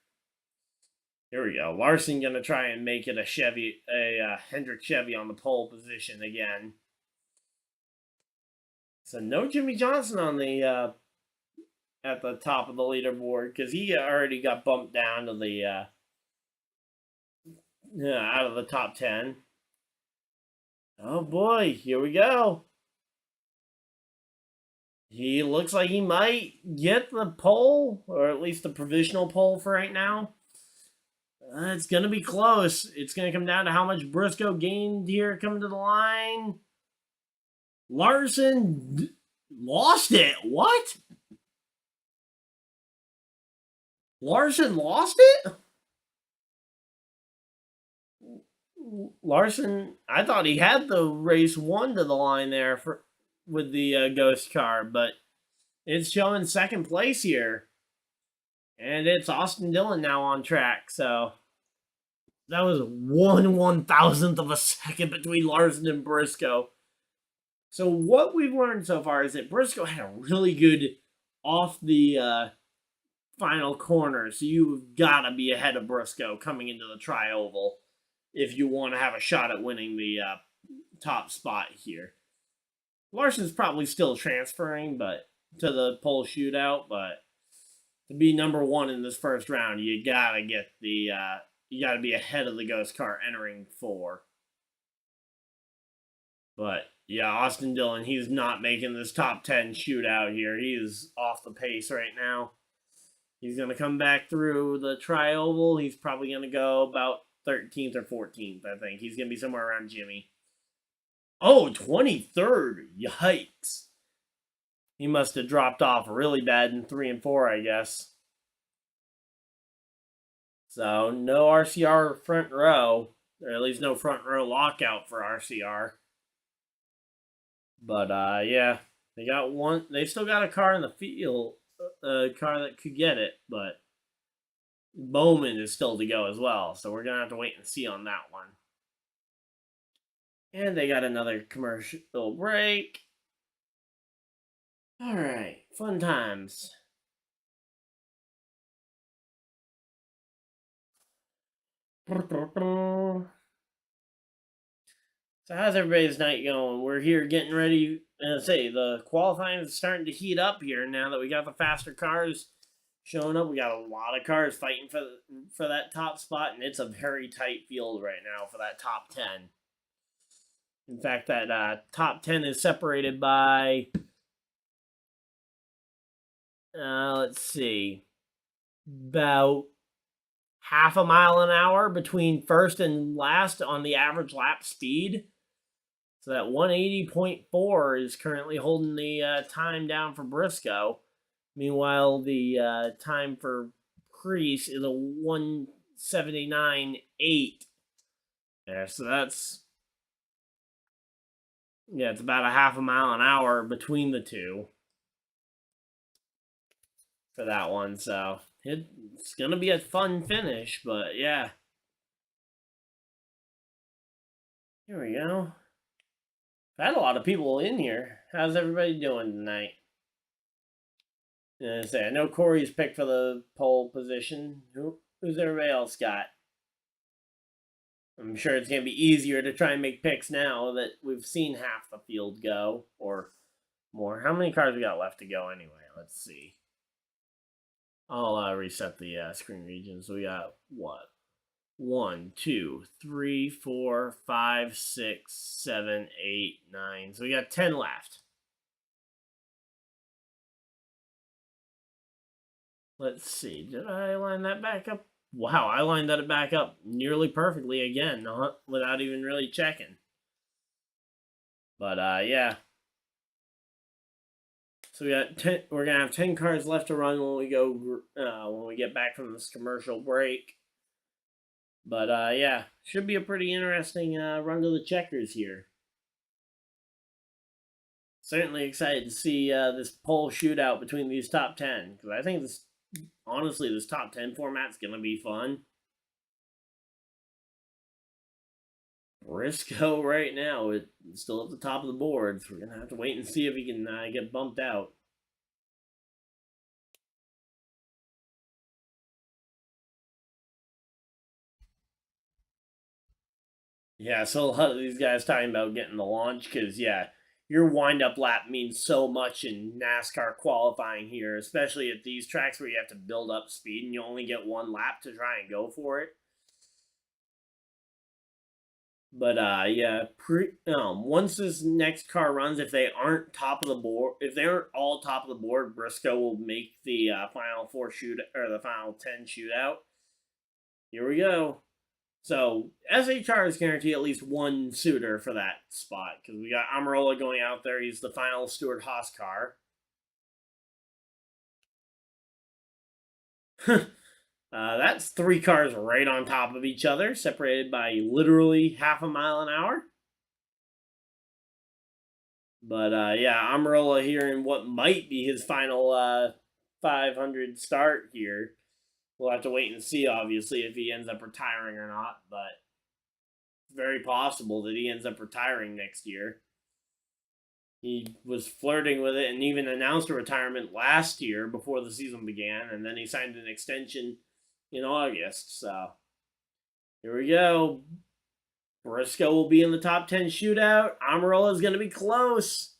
[SPEAKER 1] Here we go. Larson gonna try and make it a Hendrick Chevy on the pole position again. So no Jimmy Johnson on the at the top of the leaderboard because he already got bumped down to the out of the top 10. Oh boy, here we go. He looks like he might get the pole, or at least the provisional pole for right now. It's going to be close. It's going to come down to how much Briscoe gained here coming to the line. Larson lost it. What? Larson lost it? Larson, I thought he had the race won to the line there with the ghost car, but it's showing second place here. And it's Austin Dillon now on track, so that was 1/1000th of a second between Larson and Briscoe. So what we've learned so far is that Briscoe had a really good off the final corner, so you've got to be ahead of Briscoe coming into the tri-oval if you want to have a shot at winning the top spot here. Larson's probably still transferring but to the pole shootout, but to be number 1 in this first round, you gotta get the you gotta be ahead of the ghost car entering 4. But yeah, Austin Dillon, he's not making this top 10 shootout here. He is off the pace right now. He's gonna come back through the tri-oval. He's probably gonna go about 13th or 14th, I think. He's gonna be somewhere around Jimmy. Oh, 23rd. Yikes. He must have dropped off really bad in 3 and 4, I guess. So, no RCR front row. Or at least no front row lockout for RCR. But, yeah. They got one. They still got a car in the field. A car that could get it. But Bowman is still to go as well. So, we're going to have to wait and see on that one. And they got another commercial break. All right, fun times. So how's everybody's night going? We're here getting ready. The qualifying is starting to heat up here now that we got the faster cars showing up. We got a lot of cars fighting for that top spot, and it's a very tight field right now for that top 10. In fact, that top 10 is separated by let's see, about half a mile an hour between first and last on the average lap speed. So that 180.4 is currently holding the time down for Briscoe. Meanwhile, the time for Crease is a 179.8. Yeah, so that's, yeah, it's about a half a mile an hour between the two for that one. So it's going to be a fun finish, but yeah. Here we go. I've had a lot of people in here. How's everybody doing tonight? I know Corey's picked for the pole position. Who's everybody else got? I'm sure it's going to be easier to try and make picks now that we've seen half the field go, or more. How many cars we got left to go anyway? Let's see. I'll reset the screen region. So we got what? 1, 2, 3, 4, 5, 6, 7, 8, 9. So we got 10 left. Let's see. Did I line that back up? Wow, I lined that back up nearly perfectly again, without even really checking. But yeah. So we got 10. We're gonna have 10 cars left to run when we go when we get back from this commercial break. But yeah, should be a pretty interesting run to the checkers here. Certainly excited to see this pole shootout between these top 10 because I think this, honestly, this top 10 format's gonna be fun. Briscoe right now is still at the top of the board, so we're gonna have to wait and see if he can get bumped out. Yeah, so a lot of these guys talking about getting the launch because yeah, your wind-up lap means so much in NASCAR qualifying here, especially at these tracks where you have to build up speed and you only get one lap to try and go for it. But yeah, once this next car runs, if they aren't top of the board, if they aren't all top of the board, Briscoe will make the final 4 shoot or the final 10 shootout. Here we go. So SHR is guaranteed at least one suitor for that spot because we got Amarola going out there. He's the final Stewart Haas car. That's 3 cars right on top of each other, separated by literally half a mile an hour. But yeah, Amarola here in what might be his final 500 start here. We'll have to wait and see, obviously, if he ends up retiring or not. But it's very possible that he ends up retiring next year. He was flirting with it and even announced a retirement last year before the season began, and then he signed an extension in August. So here we go. Briscoe will be in the top 10 shootout. Amarola is going to be close.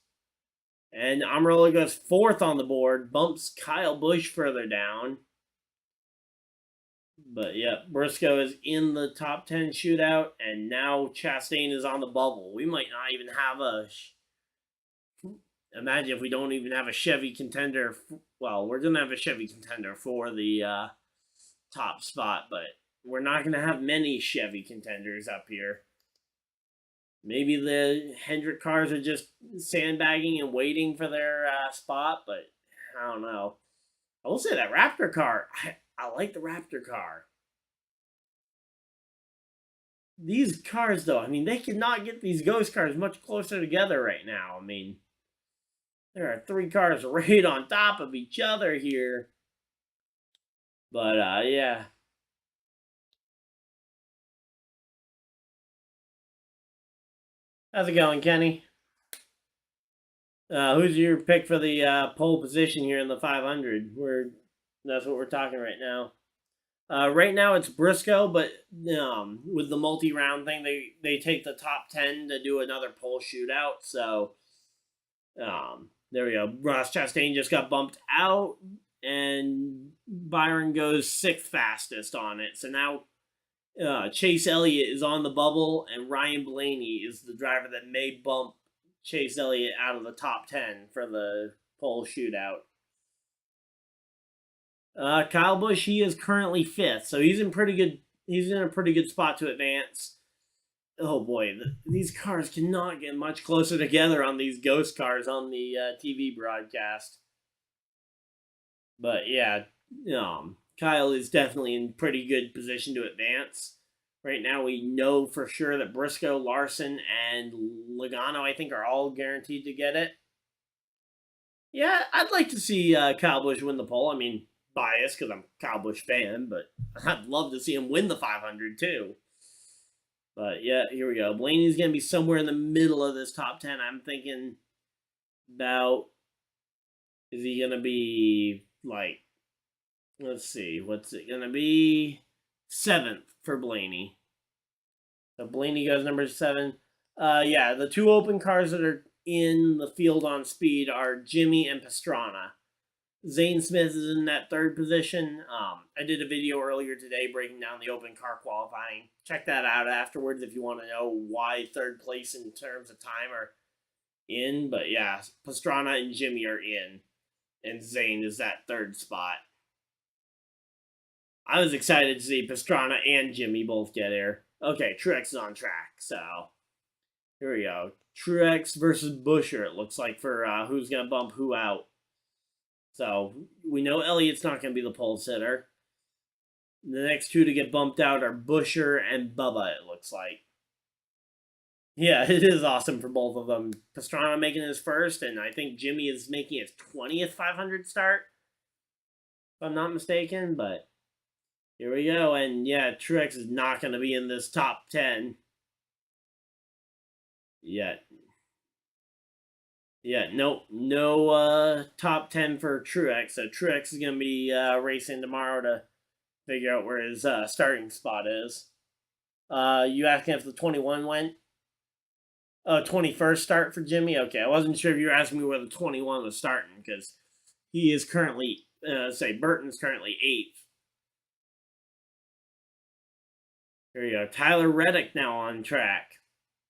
[SPEAKER 1] And Amarola goes 4th on the board, bumps Kyle Busch further down. But yeah, Briscoe is in the top 10 shootout, and now Chastain is on the bubble. We might not even have a. Imagine if we don't even have a Chevy contender. Well, we're going to have a Chevy contender for the top spot, but we're not going to have many Chevy contenders up here. Maybe the Hendrick cars are just sandbagging and waiting for their spot, but I don't know. I will say that Raptor car, I like the Raptor car. These cars, though, I mean, they cannot get these ghost cars much closer together right now. I mean, there are 3 cars right on top of each other here. But, yeah. How's it going, Kenny? Who's your pick for the pole position here in the 500? That's what we're talking right now. Right now it's Briscoe, but with the multi-round thing, they take the top 10 to do another pole shootout. So there we go. Ross Chastain just got bumped out, and Byron goes 6th fastest on it. So now Chase Elliott is on the bubble, and Ryan Blaney is the driver that may bump Chase Elliott out of the top 10 for the pole shootout. Kyle Busch, he is currently 5th, so he's in a pretty good spot to advance. Oh boy, these cars cannot get much closer together on these ghost cars on the TV broadcast. But yeah, Kyle is definitely in pretty good position to advance. Right now, we know for sure that Briscoe, Larson, and Logano, I think, are all guaranteed to get it. Yeah, I'd like to see Kyle Busch win the pole. I mean, biased because I'm a Kyle Busch fan, but I'd love to see him win the 500 too. But yeah, here we go. Blaney's going to be somewhere in the middle of this top 10. I'm thinking about, is he going to be like, let's see, what's it going to be? 7th for Blaney. So Blaney goes number 7. Yeah, the 2 open cars that are in the field on speed are Jimmy and Pastrana. Zane Smith is in that third position. I did a video earlier today breaking down the open car qualifying. Check that out afterwards if you want to know why third place in terms of time are in. But yeah, Pastrana and Jimmy are in, and Zane is that third spot. I was excited to see Pastrana and Jimmy both get here. Okay, Truex is on track, so here we go. Truex versus Busher, it looks like, for who's going to bump who out. So we know Elliott's not going to be the pole sitter. The next two to get bumped out are Busher and Bubba, it looks like. Yeah, it is awesome for both of them. Pastrana making his first, and I think Jimmy is making his 20th 500 start, if I'm not mistaken, but here we go. And yeah, Truex is not going to be in this top 10 yet. Yeah, no top 10 for Truex. So Truex is going to be racing tomorrow to figure out where his starting spot is. You asking if the 21 went? 21st start for Jimmy? Okay, I wasn't sure if you were asking me where the 21 was starting, because he is currently, Burton's currently 8th. Here you go. Tyler Reddick now on track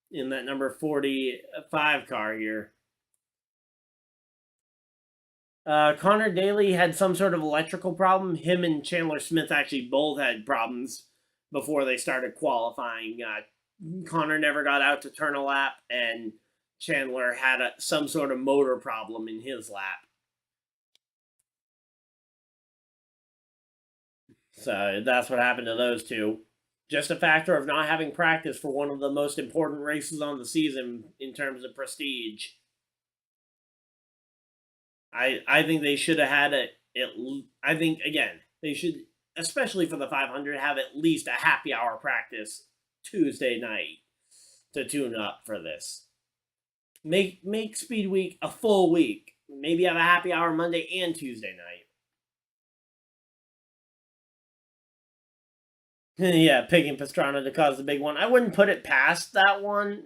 [SPEAKER 1] in that number 45 car here. Connor Daly had some sort of electrical problem. Him and Chandler Smith actually both had problems before they started qualifying. Connor never got out to turn a lap, and Chandler had some sort of motor problem in his lap. So that's what happened to those two. Just a factor of not having practice for one of the most important races on the season in terms of prestige. I think they should have had it. I think, again, they should, especially for the 500, have at least a happy hour practice Tuesday night to tune up for this. Make Speed Week a full week. Maybe have a happy hour Monday and Tuesday night. Yeah, picking Pastrana to cause the big one. I wouldn't put it past that one.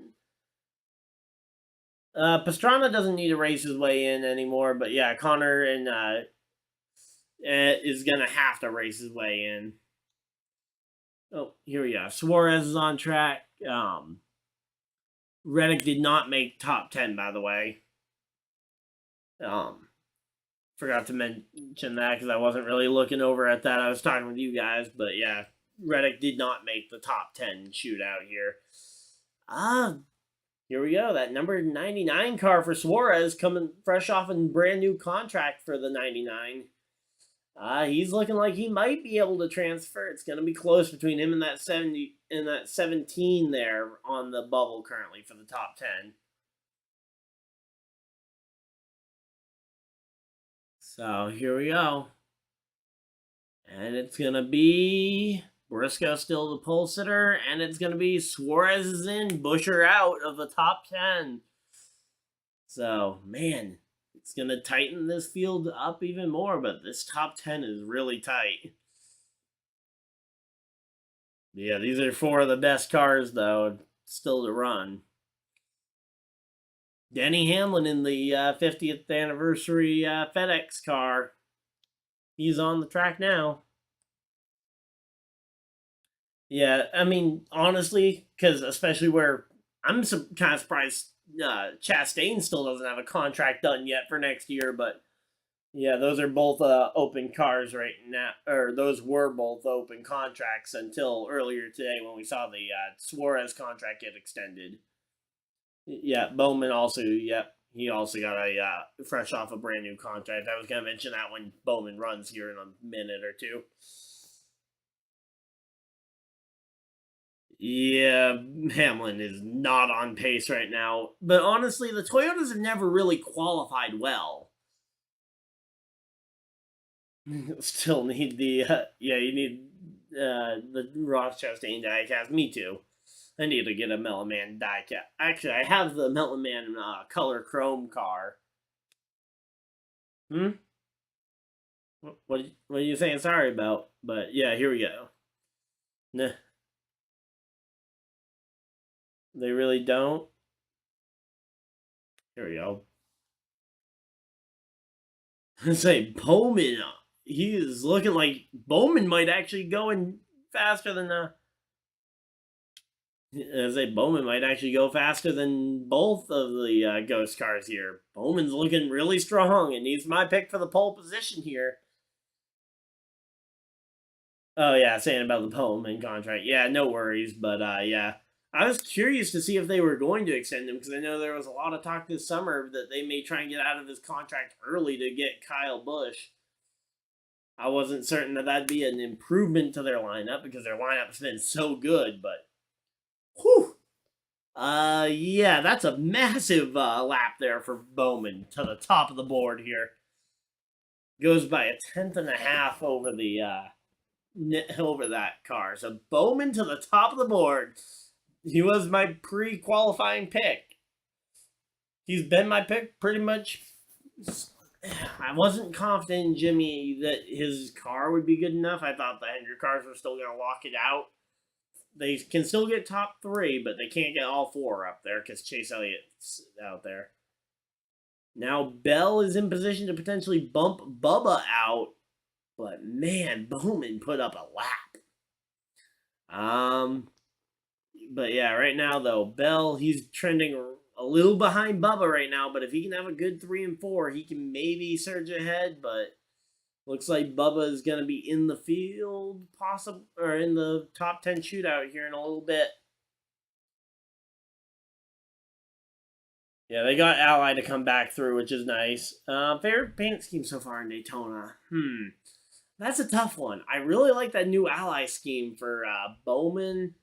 [SPEAKER 1] Pastrana doesn't need to race his way in anymore, but yeah, Connor and is gonna have to race his way in. Oh, here we go. Suarez is on track. Reddick did not make top 10, by the way. Forgot to mention that because I wasn't really looking over at that. I was talking with you guys, but yeah, Reddick did not make the top 10 shootout here. Here we go. That number 99 car for Suarez coming fresh off a brand new contract for the 99. He's looking like he might be able to transfer. It's going to be close between him and that 70 and that 17 there on the bubble currently for the top 10. So here we go. And it's going to be Briscoe still the pole sitter, and it's going to be Suarez is in, Busher out of the top 10. So, man, it's going to tighten this field up even more, but this top 10 is really tight. Yeah, these are 4 of the best cars, though, still to run. Denny Hamlin in the 50th anniversary FedEx car. He's on the track now. Yeah, I mean, honestly, because especially where I'm kind of surprised Chastain still doesn't have a contract done yet for next year, but yeah, those are both open cars right now, or those were both open contracts until earlier today when we saw the Suarez contract get extended. Yeah, Bowman also, yep, he also got a fresh off a brand new contract. I was going to mention that when Bowman runs here in a minute or two. Yeah, Hamlin is not on pace right now. But honestly, the Toyotas have never really qualified well. Still need the you need the Ross Chastain diecast. Me too. I need to get a Melon Man diecast. Actually, I have the Melon Man color chrome car. What are you saying sorry about? But yeah, here we go. Nah, they really don't. Here we go. I say Bowman. He is looking like Bowman might actually go in faster than I say Bowman might actually go faster than both of the ghost cars here. Bowman's looking really strong, and he's my pick for the pole position here. Oh yeah, saying about the Bowman contract. Yeah, no worries, but yeah. I was curious to see if they were going to extend him because I know there was a lot of talk this summer that they may try and get out of his contract early to get Kyle Busch. I wasn't certain that that'd be an improvement to their lineup because their lineup's been so good, but whew. Yeah, that's a massive lap there for Bowman to the top of the board here. Goes by a tenth and a half over the over that car. So Bowman to the top of the board. He was my pre-qualifying pick. He's been my pick pretty much. I wasn't confident in Jimmy that his car would be good enough. I thought the Hendrick cars were still going to lock it out. They can still get top three, but they can't get all four up there because Chase Elliott's out there. Now Bell is in position to potentially bump Bubba out, but man, Bowman put up a lap. But yeah, right now though, Bell he's trending a little behind Bubba right now, but if he can have a good 3 and 4, he can maybe surge ahead. But looks like Bubba is gonna be in the field, possible or in the top 10 shootout here in a little bit. Yeah, they got Ally to come back through, which is nice. Favorite paint scheme so far in Daytona? That's a tough one. I really like that new Ally scheme for Bowman.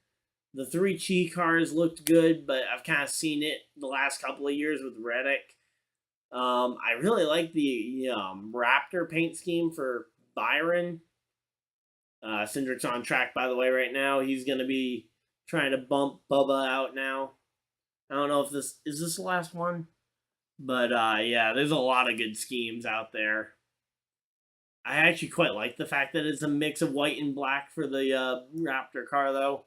[SPEAKER 1] The 3 Chi cars looked good, but I've kind of seen it the last couple of years with Reddick. I really like the Raptor paint scheme for Byron. Cindric's on track, by the way, right now. He's going to be trying to bump Bubba out now. I don't know if this is the last one, but yeah, there's a lot of good schemes out there. I actually quite like the fact that it's a mix of white and black for the Raptor car, though.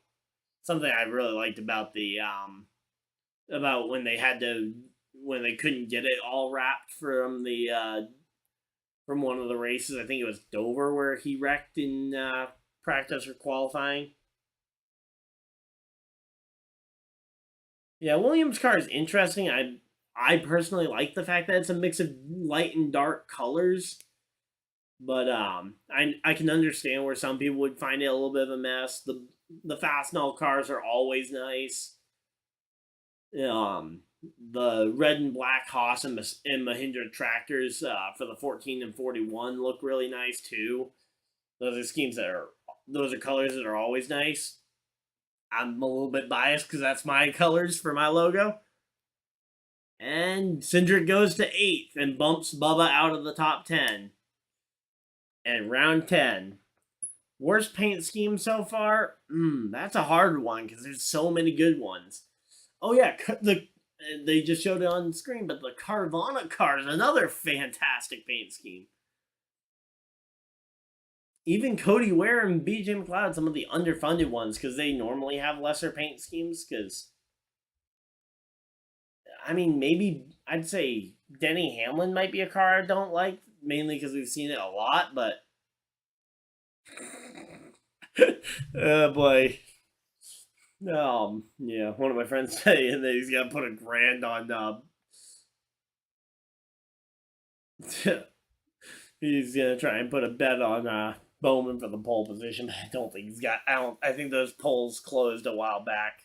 [SPEAKER 1] Something I really liked about the about when they couldn't get it all wrapped from the from one of the races. I think it was Dover where he wrecked in practice or qualifying. Yeah, Williams' car is interesting. I personally like the fact that it's a mix of light and dark colors, but I can understand where some people would find it a little bit of a mess. The Fastnell cars are always nice. The red and black Haas and Mahindra tractors for the 14 and 41 look really nice too. Those are colors that are always nice. I'm a little bit biased because that's my colors for my logo. And Cindric goes to 8th and bumps Bubba out of the top 10. And round 10. Worst paint scheme so far? That's a hard one because there's so many good ones. Oh yeah, they just showed it on the screen, but the Carvana car is another fantastic paint scheme. Even Cody Ware and BJ McLeod, some of the underfunded ones, because they normally have lesser paint schemes. Because, I mean, maybe I'd say Denny Hamlin might be a car I don't like, mainly because we've seen it a lot, but. Oh boy. Yeah, one of my friends saying that he's got to put $1,000 on. He's gonna try and put a bet on Bowman for the pole position, but I don't think he's got. I think those polls closed a while back.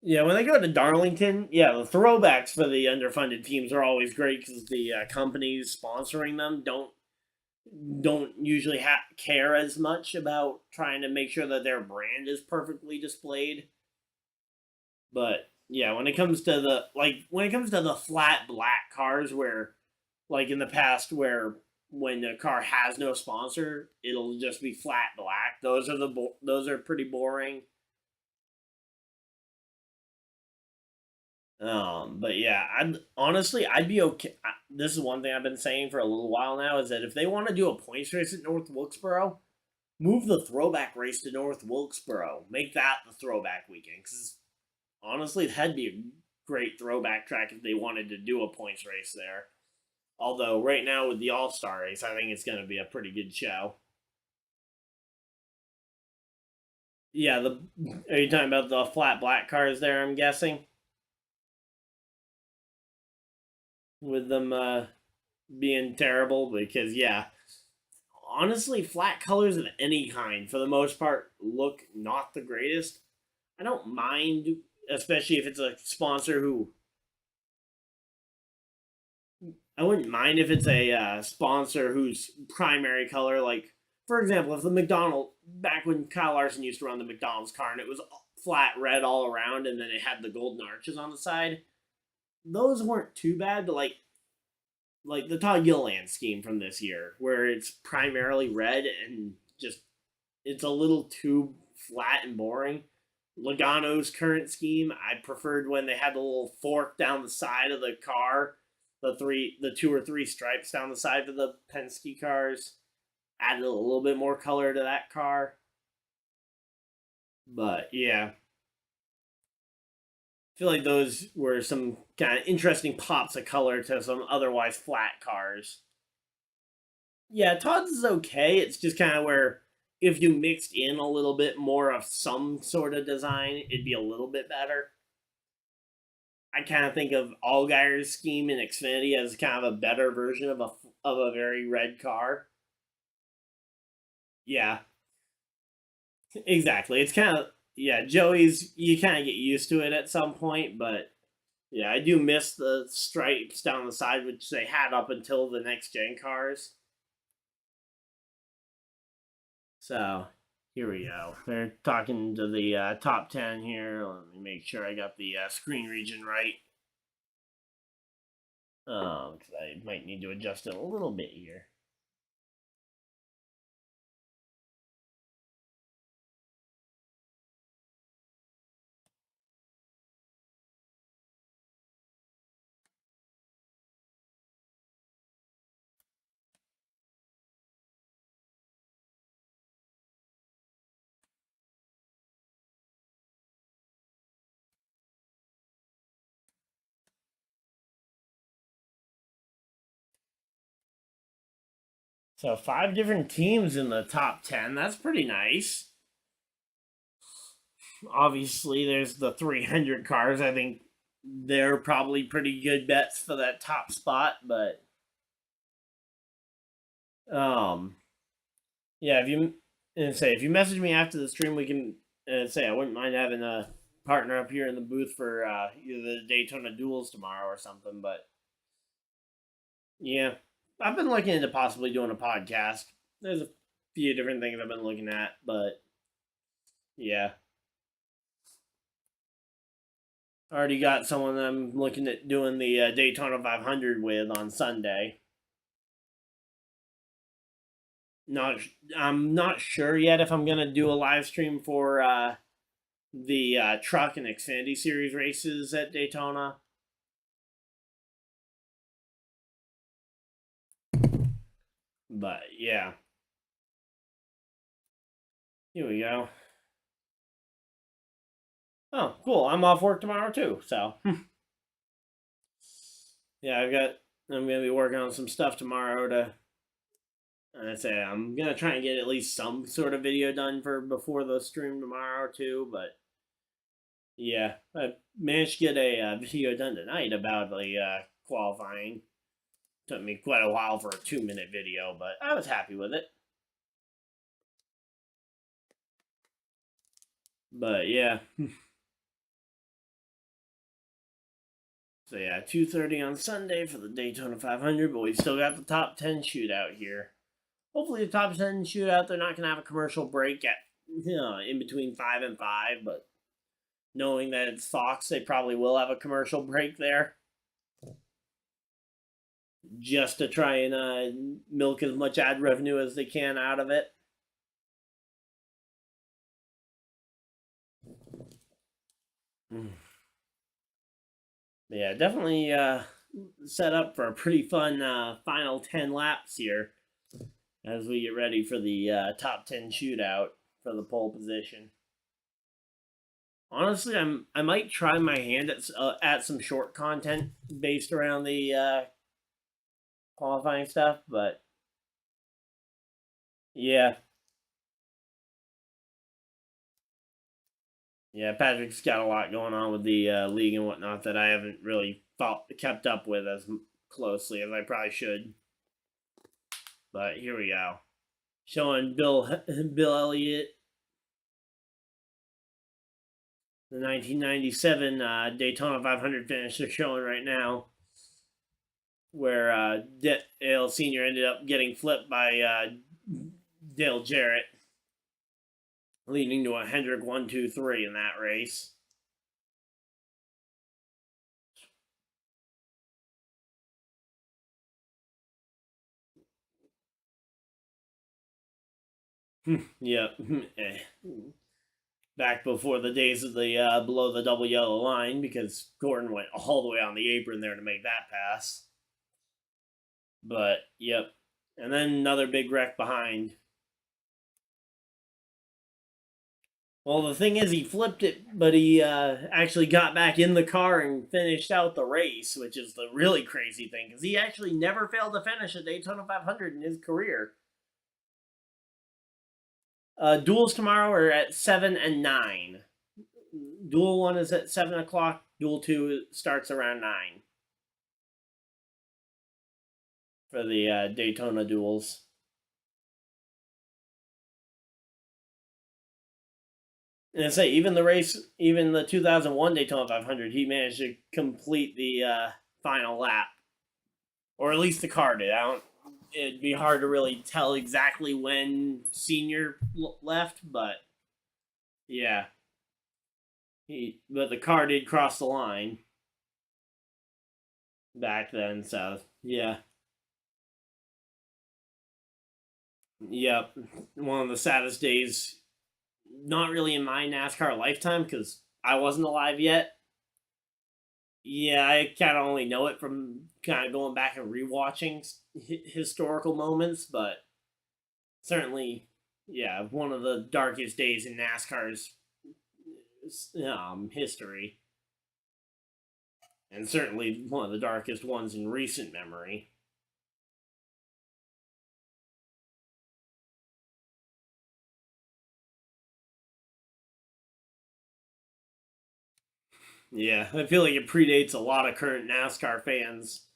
[SPEAKER 1] Yeah, when they go to Darlington, yeah, the throwbacks for the underfunded teams are always great because the companies sponsoring them don't usually care as much about trying to make sure that their brand is perfectly displayed. But yeah, when it comes to the flat black cars, where like in the past, where when a car has no sponsor, it'll just be flat black. Those are pretty boring. But yeah, I'd be okay. This is one thing I've been saying for a little while now is that if they want to do a points race at North Wilkesboro, move the throwback race to North Wilkesboro. Make that the throwback weekend. Because honestly, that'd be great throwback track if they wanted to do a points race there. Although right now with the All-Star race, I think it's going to be a pretty good show. Yeah, are you talking about the flat black cars there? I'm guessing with them being terrible because yeah, honestly, flat colors of any kind for the most part look not the greatest. I don't mind, especially if it's a sponsor who I wouldn't mind if it's a sponsor whose primary color, like for example, if the McDonald back when Kyle Larson used to run the McDonald's car and it was flat red all around and then it had the golden arches on the side, those weren't too bad. But like the Todd Gilliland scheme from this year, where it's primarily red and just it's a little too flat and boring. Logano's current scheme, I preferred when they had the little fork down the side of the car, the two or three stripes down the side of the Penske cars, added a little bit more color to that car. But yeah, I feel like those were some kind of interesting pops of color to some otherwise flat cars. Yeah, Todd's is okay. It's just kind of where if you mixed in a little bit more of some sort of design, it'd be a little bit better. I kind of think of Allgaier's scheme in Xfinity as kind of a better version of a very red car. Yeah, exactly. It's kind of yeah, Joey's you kind of get used to it at some point, but yeah, I do miss the stripes down the side which they had up until the next gen cars. So here we go. They're talking to the top 10 here. Let me make sure I got the screen region right. Because I might need to adjust it a little bit here. So 5 different teams in the top 10. That's pretty nice. Obviously, there's the 300 cars. I think they're probably pretty good bets for that top spot. But um, yeah, if you message me after the stream, we can say I wouldn't mind having a partner up here in the booth for either the Daytona duels tomorrow or something. But yeah, I've been looking into possibly doing a podcast. There's a few different things I've been looking at, but yeah. Already got someone I'm looking at doing the Daytona 500 with on Sunday. Not, I'm not sure yet if I'm gonna do a live stream for the truck and Xfinity Series races at Daytona. But yeah, here we go. Oh, cool! I'm off work tomorrow too, so yeah, I'm gonna be working on some stuff tomorrow to. I say I'm gonna try and get at least some sort of video done for before the stream tomorrow too, but yeah, I managed to get a video done tonight about the qualifying. Took me quite a while for a 2-minute video, but I was happy with it. But yeah. So yeah, 2:30 on Sunday for the Daytona 500, but we still got the top 10 shootout here. Hopefully the top 10 shootout, they're not going to have a commercial break at in between 5 and 5, but knowing that it's Fox, they probably will have a commercial break there. Just to try and milk as much ad revenue as they can out of it. Yeah, definitely set up for a pretty fun final 10 laps here as we get ready for the top 10 shootout for the pole position. Honestly, I might try my hand at some short content based around the qualifying stuff, but yeah, yeah, Patrick's got a lot going on with the league and whatnot that I haven't really kept up with as closely as I probably should. But here we go, showing Bill Elliott, the 1997 Daytona 500 finish they're showing right now, where Dale Senior ended up getting flipped by Dale Jarrett, leading to a Hendrick 1-2-3 in that race. Yeah. Back before the days of the below the double yellow line, because Gordon went all the way on the apron there to make that pass. But, yep. And then another big wreck behind. Well, the thing is, he flipped it, but he actually got back in the car and finished out the race, which is the really crazy thing, because he actually never failed to finish a Daytona 500 in his career. Duels tomorrow are at 7 and 9. Duel 1 is at 7 o'clock. Duel 2 starts around 9 for the Daytona duels. And I say, even the race, even the 2001 Daytona 500, he managed to complete the final lap, or at least the car did. It'd be hard to really tell exactly when Senior left, but yeah, but the car did cross the line back then. So yeah, yep, one of the saddest days. Not really in my NASCAR lifetime because I wasn't alive yet. Yeah, I kind of only know it from kind of going back and rewatching historical moments, but certainly, yeah, one of the darkest days in NASCAR's history, and certainly one of the darkest ones in recent memory. Yeah, I feel like it predates a lot of current NASCAR fans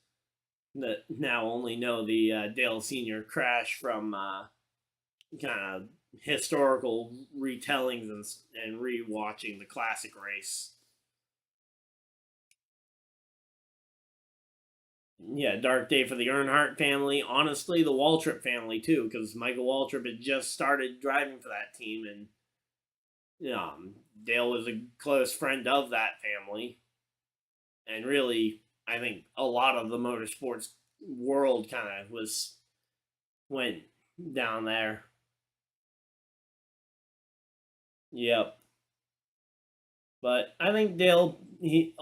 [SPEAKER 1] that now only know the Dale Senior crash from kind of historical retellings and rewatching the classic race. Yeah, dark day for the Earnhardt family. Honestly, the Waltrip family too, because Michael Waltrip had just started driving for that team, and Dale was a close friend of that family, and really, I think a lot of the motorsports world kind of went down there. Yep. But I think Dale, he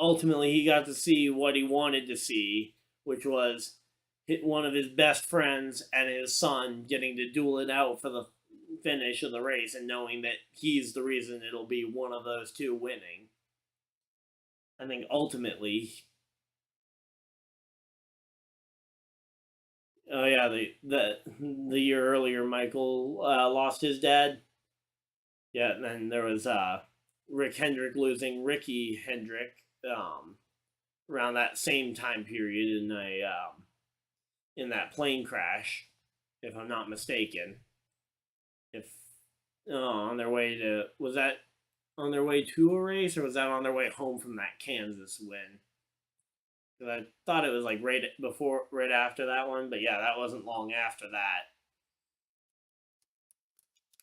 [SPEAKER 1] got to see what he wanted to see, which was one of his best friends and his son getting to duel it out for the finish of the race, and knowing that he's the reason it'll be one of those two winning. I think ultimately, oh yeah, the year earlier, Michael lost his dad. Yeah, and then there was Rick Hendrick losing Ricky Hendrick around that same time period in that plane crash, if I'm not mistaken. If on their way to was that on their way to a race, or was that on their way home from that Kansas win? Because I thought it was like right after that one, but yeah, that wasn't long after that.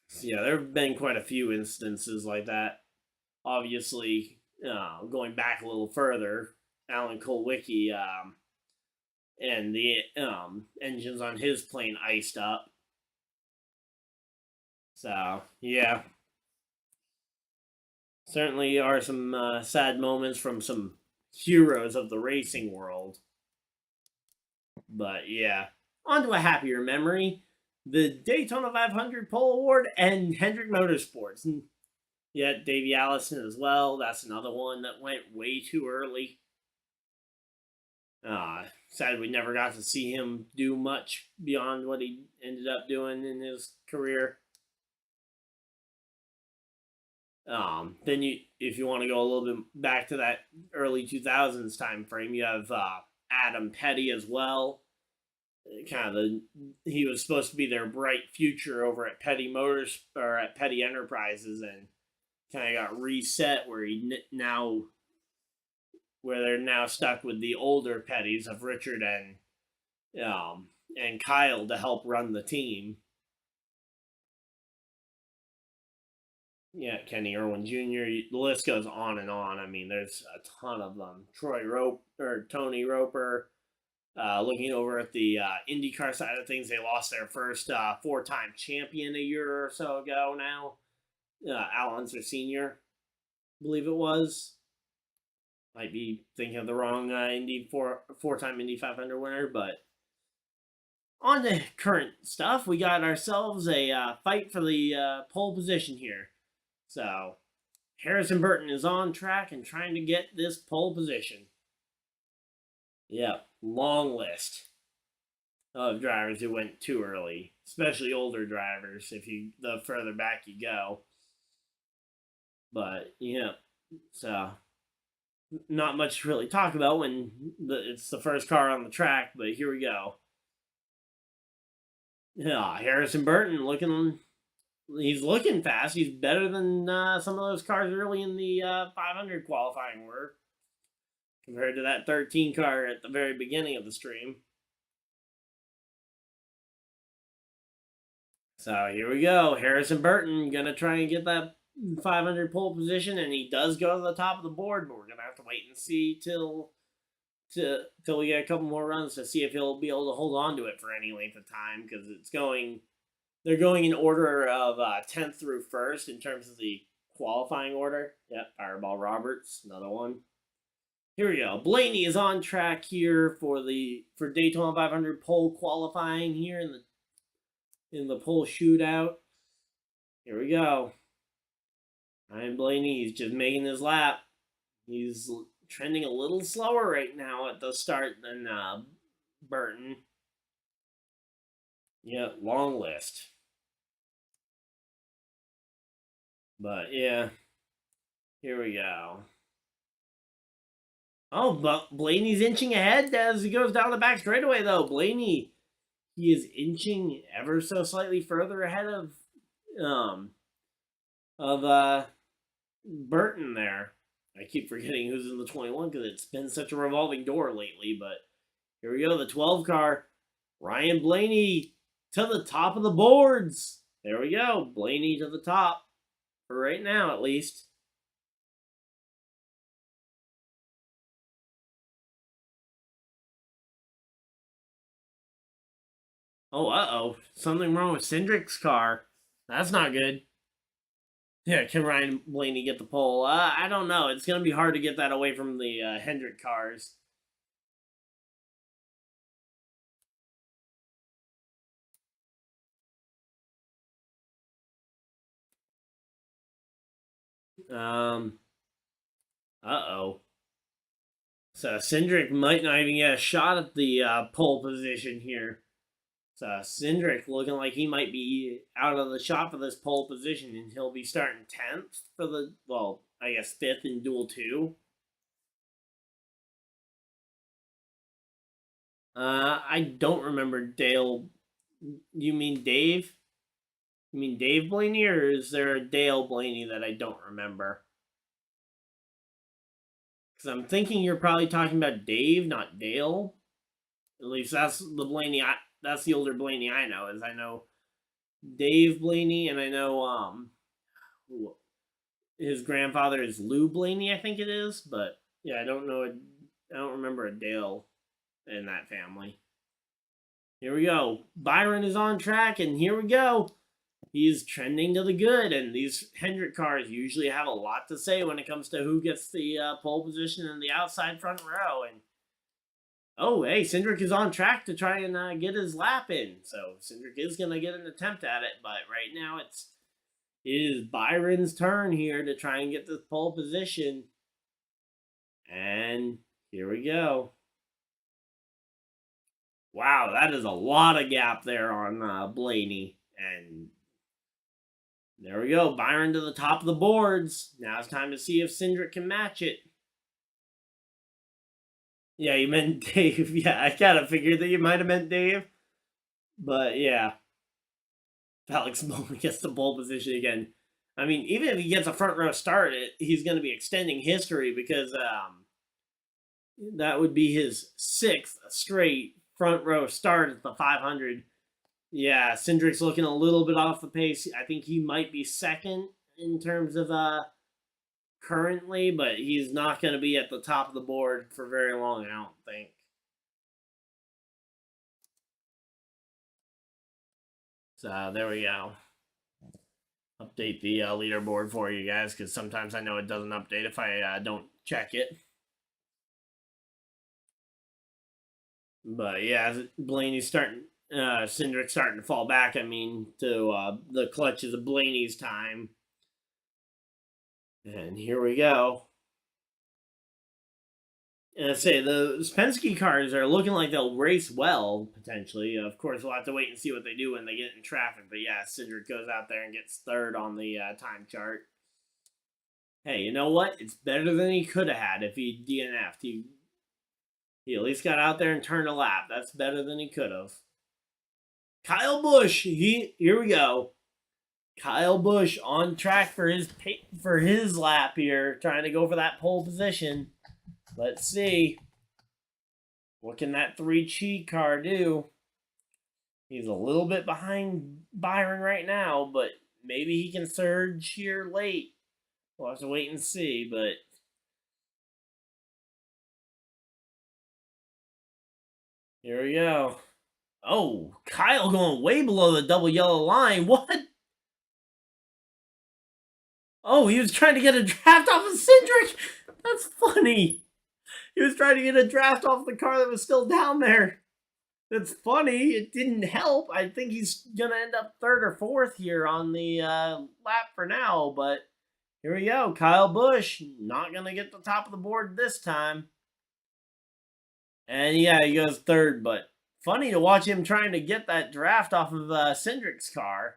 [SPEAKER 1] So yeah, there have been quite a few instances like that. Obviously, going back a little further, Alan Kulwicki and the engines on his plane iced up. So yeah, certainly are some sad moments from some heroes of the racing world. But yeah, on to a happier memory: the Daytona 500 Pole Award and Hendrick Motorsports. Yeah, Davey Allison as well. That's another one that went way too early. Sad we never got to see him do much beyond what he ended up doing in his career. Then if you want to go a little bit back to that early 2000s time frame, you have Adam Petty as well. He was supposed to be their bright future over at Petty Motors or at Petty Enterprises, and kind of got reset where they're now stuck with the older Pettys of Richard and Kyle to help run the team. Yeah, Kenny Irwin Jr. The list goes on and on. I mean, there's a ton of them. Tony Roper. Looking over at the IndyCar side of things, they lost their first four-time champion a year or so ago now. Al Unser Sr., I believe it was. Might be thinking of the wrong four-time Indy 500 winner, but on the current stuff, we got ourselves a fight for the pole position here. So Harrison Burton is on track and trying to get this pole position. Yep, long list of drivers who went too early, especially older drivers. The further back you go, but yeah, so not much to really talk about when it's the first car on the track. But here we go. Yeah, Harrison Burton he's looking fast. He's better than some of those cars early in the 500 qualifying were, compared to that 13 car at the very beginning of the stream. So here we go. Harrison Burton gonna try and get that 500 pole position, and he does go to the top of the board, but we're gonna have to wait and see till we get a couple more runs to see if he'll be able to hold on to it for any length of time, because they're going in order of 10th through 1st in terms of the qualifying order. Yep, Fireball Roberts, another one. Here we go. Blaney is on track here for Daytona 500 pole qualifying here in the pole shootout. Here we go. Ryan Blaney, he's just making his lap. He's trending a little slower right now at the start than Burton. Yeah, long list. But yeah, here we go. Oh, but Blaney's inching ahead as he goes down the back straightaway, though. Blaney, he is inching ever so slightly further ahead of Burton there. I keep forgetting who's in the 21 because it's been such a revolving door lately. But here we go, the 12 car. Ryan Blaney to the top of the boards. There we go. Blaney to the top. For right now, at least. Oh, uh-oh. Something wrong with Cindric's car. That's not good. Yeah, can Ryan Blaney get the pole? I don't know. It's going to be hard to get that away from the Hendrick cars. Uh-oh. So Cindric might not even get a shot at the pole position here. So Cindric looking like he might be out of the shot for this pole position, and he'll be starting 10th for I guess 5th in Duel 2. I don't remember Dale. You mean Dave? You mean Dave Blaney, or is there a Dale Blaney that I don't remember? Because I'm thinking you're probably talking about Dave, not Dale. At least that's the Blaney. That's the older Blaney I know. As I know Dave Blaney, and I know his grandfather is Lou Blaney, I think it is. But yeah, I don't know. I don't remember a Dale in that family. Here we go. Byron is on track, and here we go. He's trending to the good, and these Hendrick cars usually have a lot to say when it comes to who gets the pole position in the outside front row. And oh, hey, Cindric is on track to try and get his lap in, so Cindric is going to get an attempt at it. But right now, It is Byron's turn here to try and get this pole position. And here we go. Wow, that is a lot of gap there on Blaney. And there we go. Byron to the top of the boards. Now it's time to see if Cindric can match it. Yeah, you meant Dave. Yeah, I kind of figured that you might have meant Dave. But yeah. Alex Bowman gets the pole position again. I mean, even if he gets a front row start, he's going to be extending history because that would be his 6th straight front row start at the 500. Yeah, Cindric's looking a little bit off the pace. I think he might be second in terms of currently, but he's not going to be at the top of the board for very long, I don't think. So there we go. Update the leaderboard for you guys because sometimes I know it doesn't update if I don't check it. But yeah, Blaney's starting, Cindric's starting to fall back. I mean, to the clutches of Blaney's time. And here we go. And I say the Penske cars are looking like they'll race well potentially. Of course, we'll have to wait and see what they do when they get in traffic. But yeah, Cindric goes out there and gets third on the time chart. Hey, you know what? It's better than he could have had if he DNF'd. He at least got out there and turned a lap. That's better than he could have. Kyle Busch, here we go. Kyle Busch on track for his lap here, trying to go for that pole position. Let's see. What can that 3 cheat car do? He's a little bit behind Byron right now, but maybe he can surge here late. We'll have to wait and see, but here we go. Oh, Kyle going way below the double yellow line. What? Oh, he was trying to get a draft off of Cindric. That's funny. He was trying to get a draft off the car that was still down there. That's funny. It didn't help. I think he's going to end up 3rd or 4th here on the lap for now. But here we go. Kyle Busch not going to get the top of the board this time. And yeah, he goes 3rd. But funny to watch him trying to get that draft off of Cindric's car.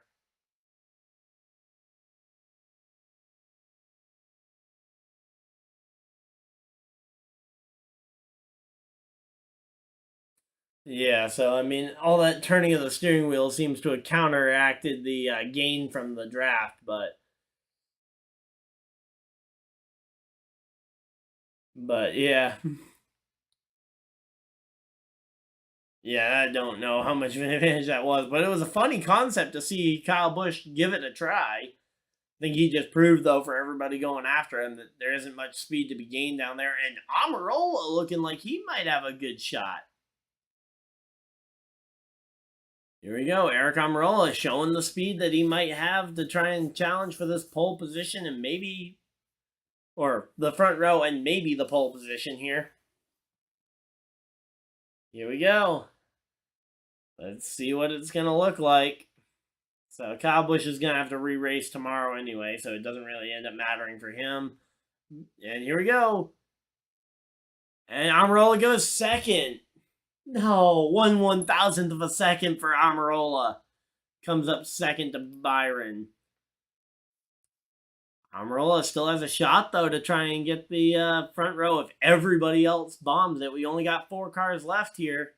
[SPEAKER 1] Yeah, so I mean, all that turning of the steering wheel seems to have counteracted the gain from the draft, but yeah, yeah, I don't know how much of an advantage that was, but it was a funny concept to see Kyle Busch give it a try. I think he just proved, though, for everybody going after him that there isn't much speed to be gained down there, and Amarola looking like he might have a good shot. Here we go. Eric Almirola showing the speed that he might have to try and challenge for this pole position and maybe, or the front row and maybe the pole position here. Here we go. Let's see what it's going to look like. So Kyle Busch is going to have to re-race tomorrow anyway, so it doesn't really end up mattering for him. And here we go. And Almirola goes 2nd. No, 1/1000th of a second for Almirola. Comes up 2nd to Byron. Almirola still has a shot, though, to try and get the front row if everybody else bombs it. We only got 4 cars left here.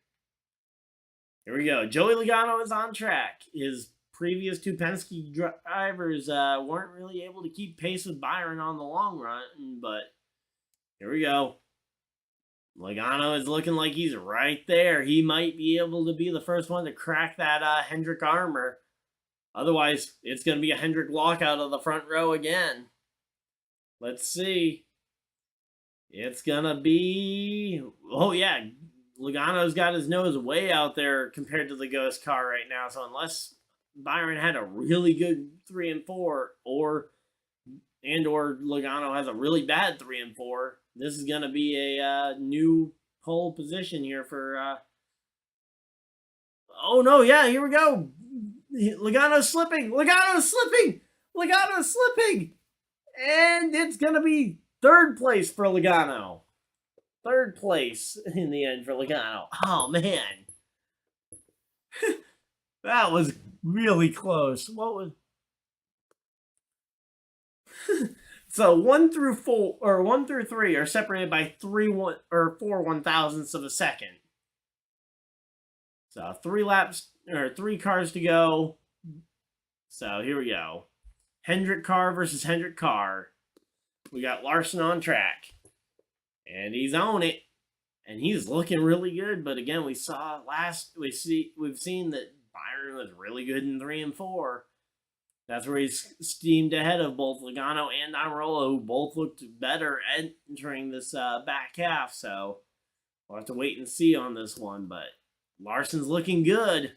[SPEAKER 1] Here we go. Joey Logano is on track. His previous 2 Penske drivers weren't really able to keep pace with Byron on the long run, but here we go. Logano is looking like he's right there. He might be able to be the first one to crack that Hendrick armor. Otherwise, it's going to be a Hendrick lockout of the front row again. Let's see. It's going to be... Oh, yeah. Logano's got his nose way out there compared to the Ghost car right now. So unless Byron had a really good 3 and 4, or Logano has a really bad 3 and 4, this is going to be a new pole position here for... Oh, no, yeah, here we go. Logano's slipping. Logano's slipping. Logano's slipping. And it's going to be third place for Logano. Third place in the end for Logano. Oh, man. That was really close. What was... So 1 through 3 are separated by 4/1000ths of a second. So 3 cars to go. So here we go. Hendrick car versus Hendrick car. We got Larson on track. And he's on it. And he's looking really good. But again, we've seen that Byron was really good in 3 and 4. That's where he's steamed ahead of both Logano and Amarola, who both looked better entering this back half. So we'll have to wait and see on this one. But Larson's looking good.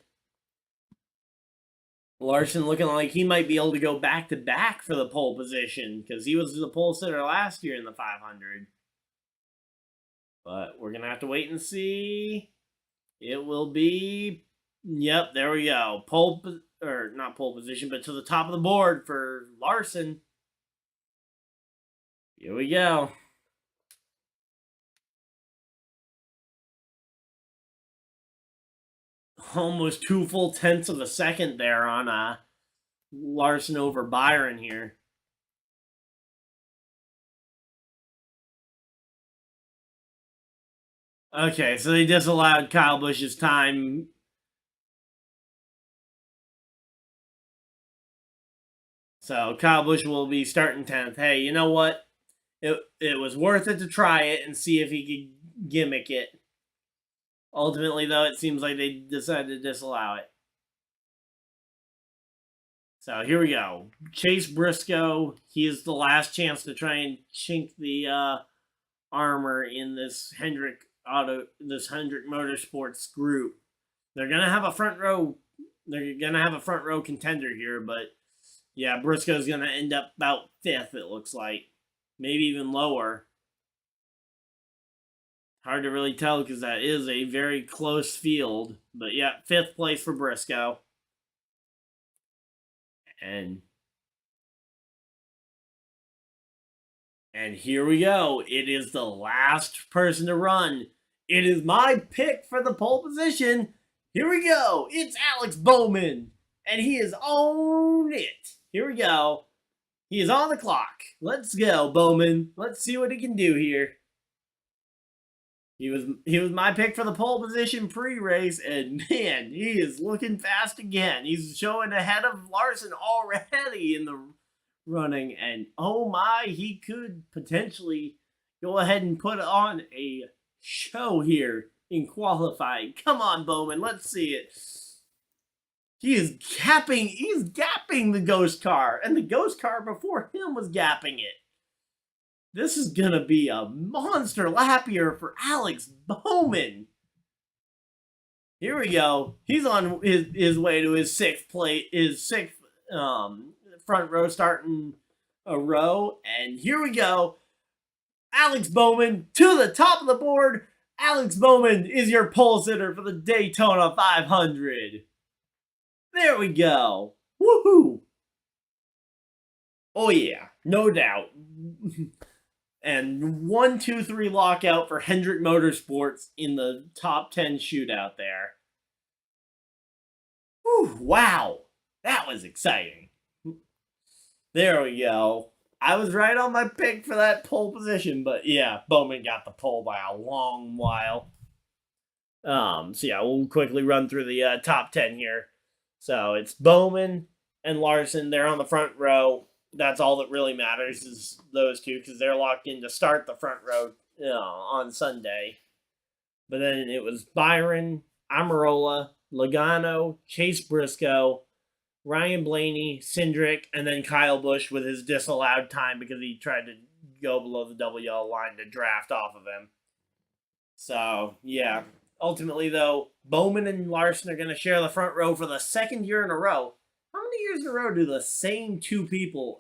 [SPEAKER 1] Larson looking like he might be able to go back-to-back for the pole position because he was the pole sitter last year in the 500. But we're going to have to wait and see. It will be... Yep, there we go. Not pole position, but to the top of the board for Larson. Here we go. Almost 2 full tenths of a second there on Larson over Byron here. Okay, so they disallowed Kyle Busch's time. So Kyle Busch will be starting 10th. Hey, you know what? It was worth it to try it and see if he could gimmick it. Ultimately, though, it seems like they decided to disallow it. So here we go. Chase Briscoe. He is the last chance to try and chink the armor in this Hendrick Motorsports group. They're gonna have a front row. They're gonna have a front row contender here, but yeah, Briscoe's gonna end up about 5th. It looks like, maybe even lower. Hard to really tell because that is a very close field. But yeah, 5th place for Briscoe. And here we go. It is the last person to run. It is my pick for the pole position. Here we go. It's Alex Bowman. And he has owned it. Here we go. He is on the clock. Let's go, Bowman. Let's see what he can do here. He was my pick for the pole position pre-race, and man, he is looking fast again. He's showing ahead of Larson already in the running, and oh my, he could potentially go ahead and put on a show here in qualifying. Come on, Bowman, let's see it. He's gapping the ghost car, and the ghost car before him was gapping it. This is going to be a monster lap here for Alex Bowman. Here we go. He's on his way to his 6th front row starting a row. And here we go. Alex Bowman to the top of the board. Alex Bowman is your pole sitter for the Daytona 500. There we go. Woohoo. Oh yeah, no doubt. And 1, 2, 3 lockout for Hendrick Motorsports in the top 10 shootout there. Whew, wow, that was exciting. There we go. I was right on my pick for that pole position, but yeah, Bowman got the pole by a long while. So yeah, we'll quickly run through the top 10 here. So it's Bowman and Larson. They're on the front row. That's all that really matters is those two because they're locked in to start the front row on Sunday. But then it was Byron, Amarola, Logano, Chase Briscoe, Ryan Blaney, Cindric, and then Kyle Busch with his disallowed time because he tried to go below the double yellow line to draft off of him. So, yeah. Ultimately, though, Bowman and Larson are going to share the front row for the 2nd year in a row. How many years in a row do the same two people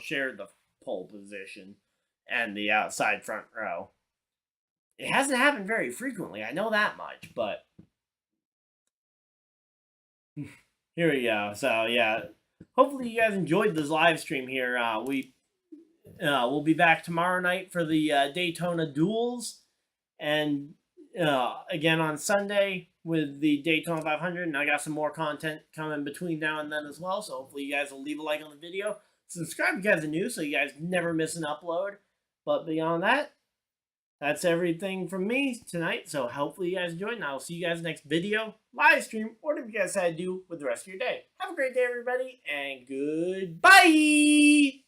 [SPEAKER 1] share the pole position and the outside front row? It hasn't happened very frequently, I know that much, but here we go. So, yeah, hopefully you guys enjoyed this live stream here. We'll be back tomorrow night for the Daytona duels, and again on Sunday with the Daytona 500. And I got some more content coming between now and then as well. So hopefully you guys will leave a like on the video, subscribe if you guys are new, so you guys never miss an upload. But beyond that, that's everything from me tonight. So hopefully you guys enjoyed, and I'll see you guys next video, live stream, or whatever you guys had to do with the rest of your day. Have a great day, everybody, and goodbye!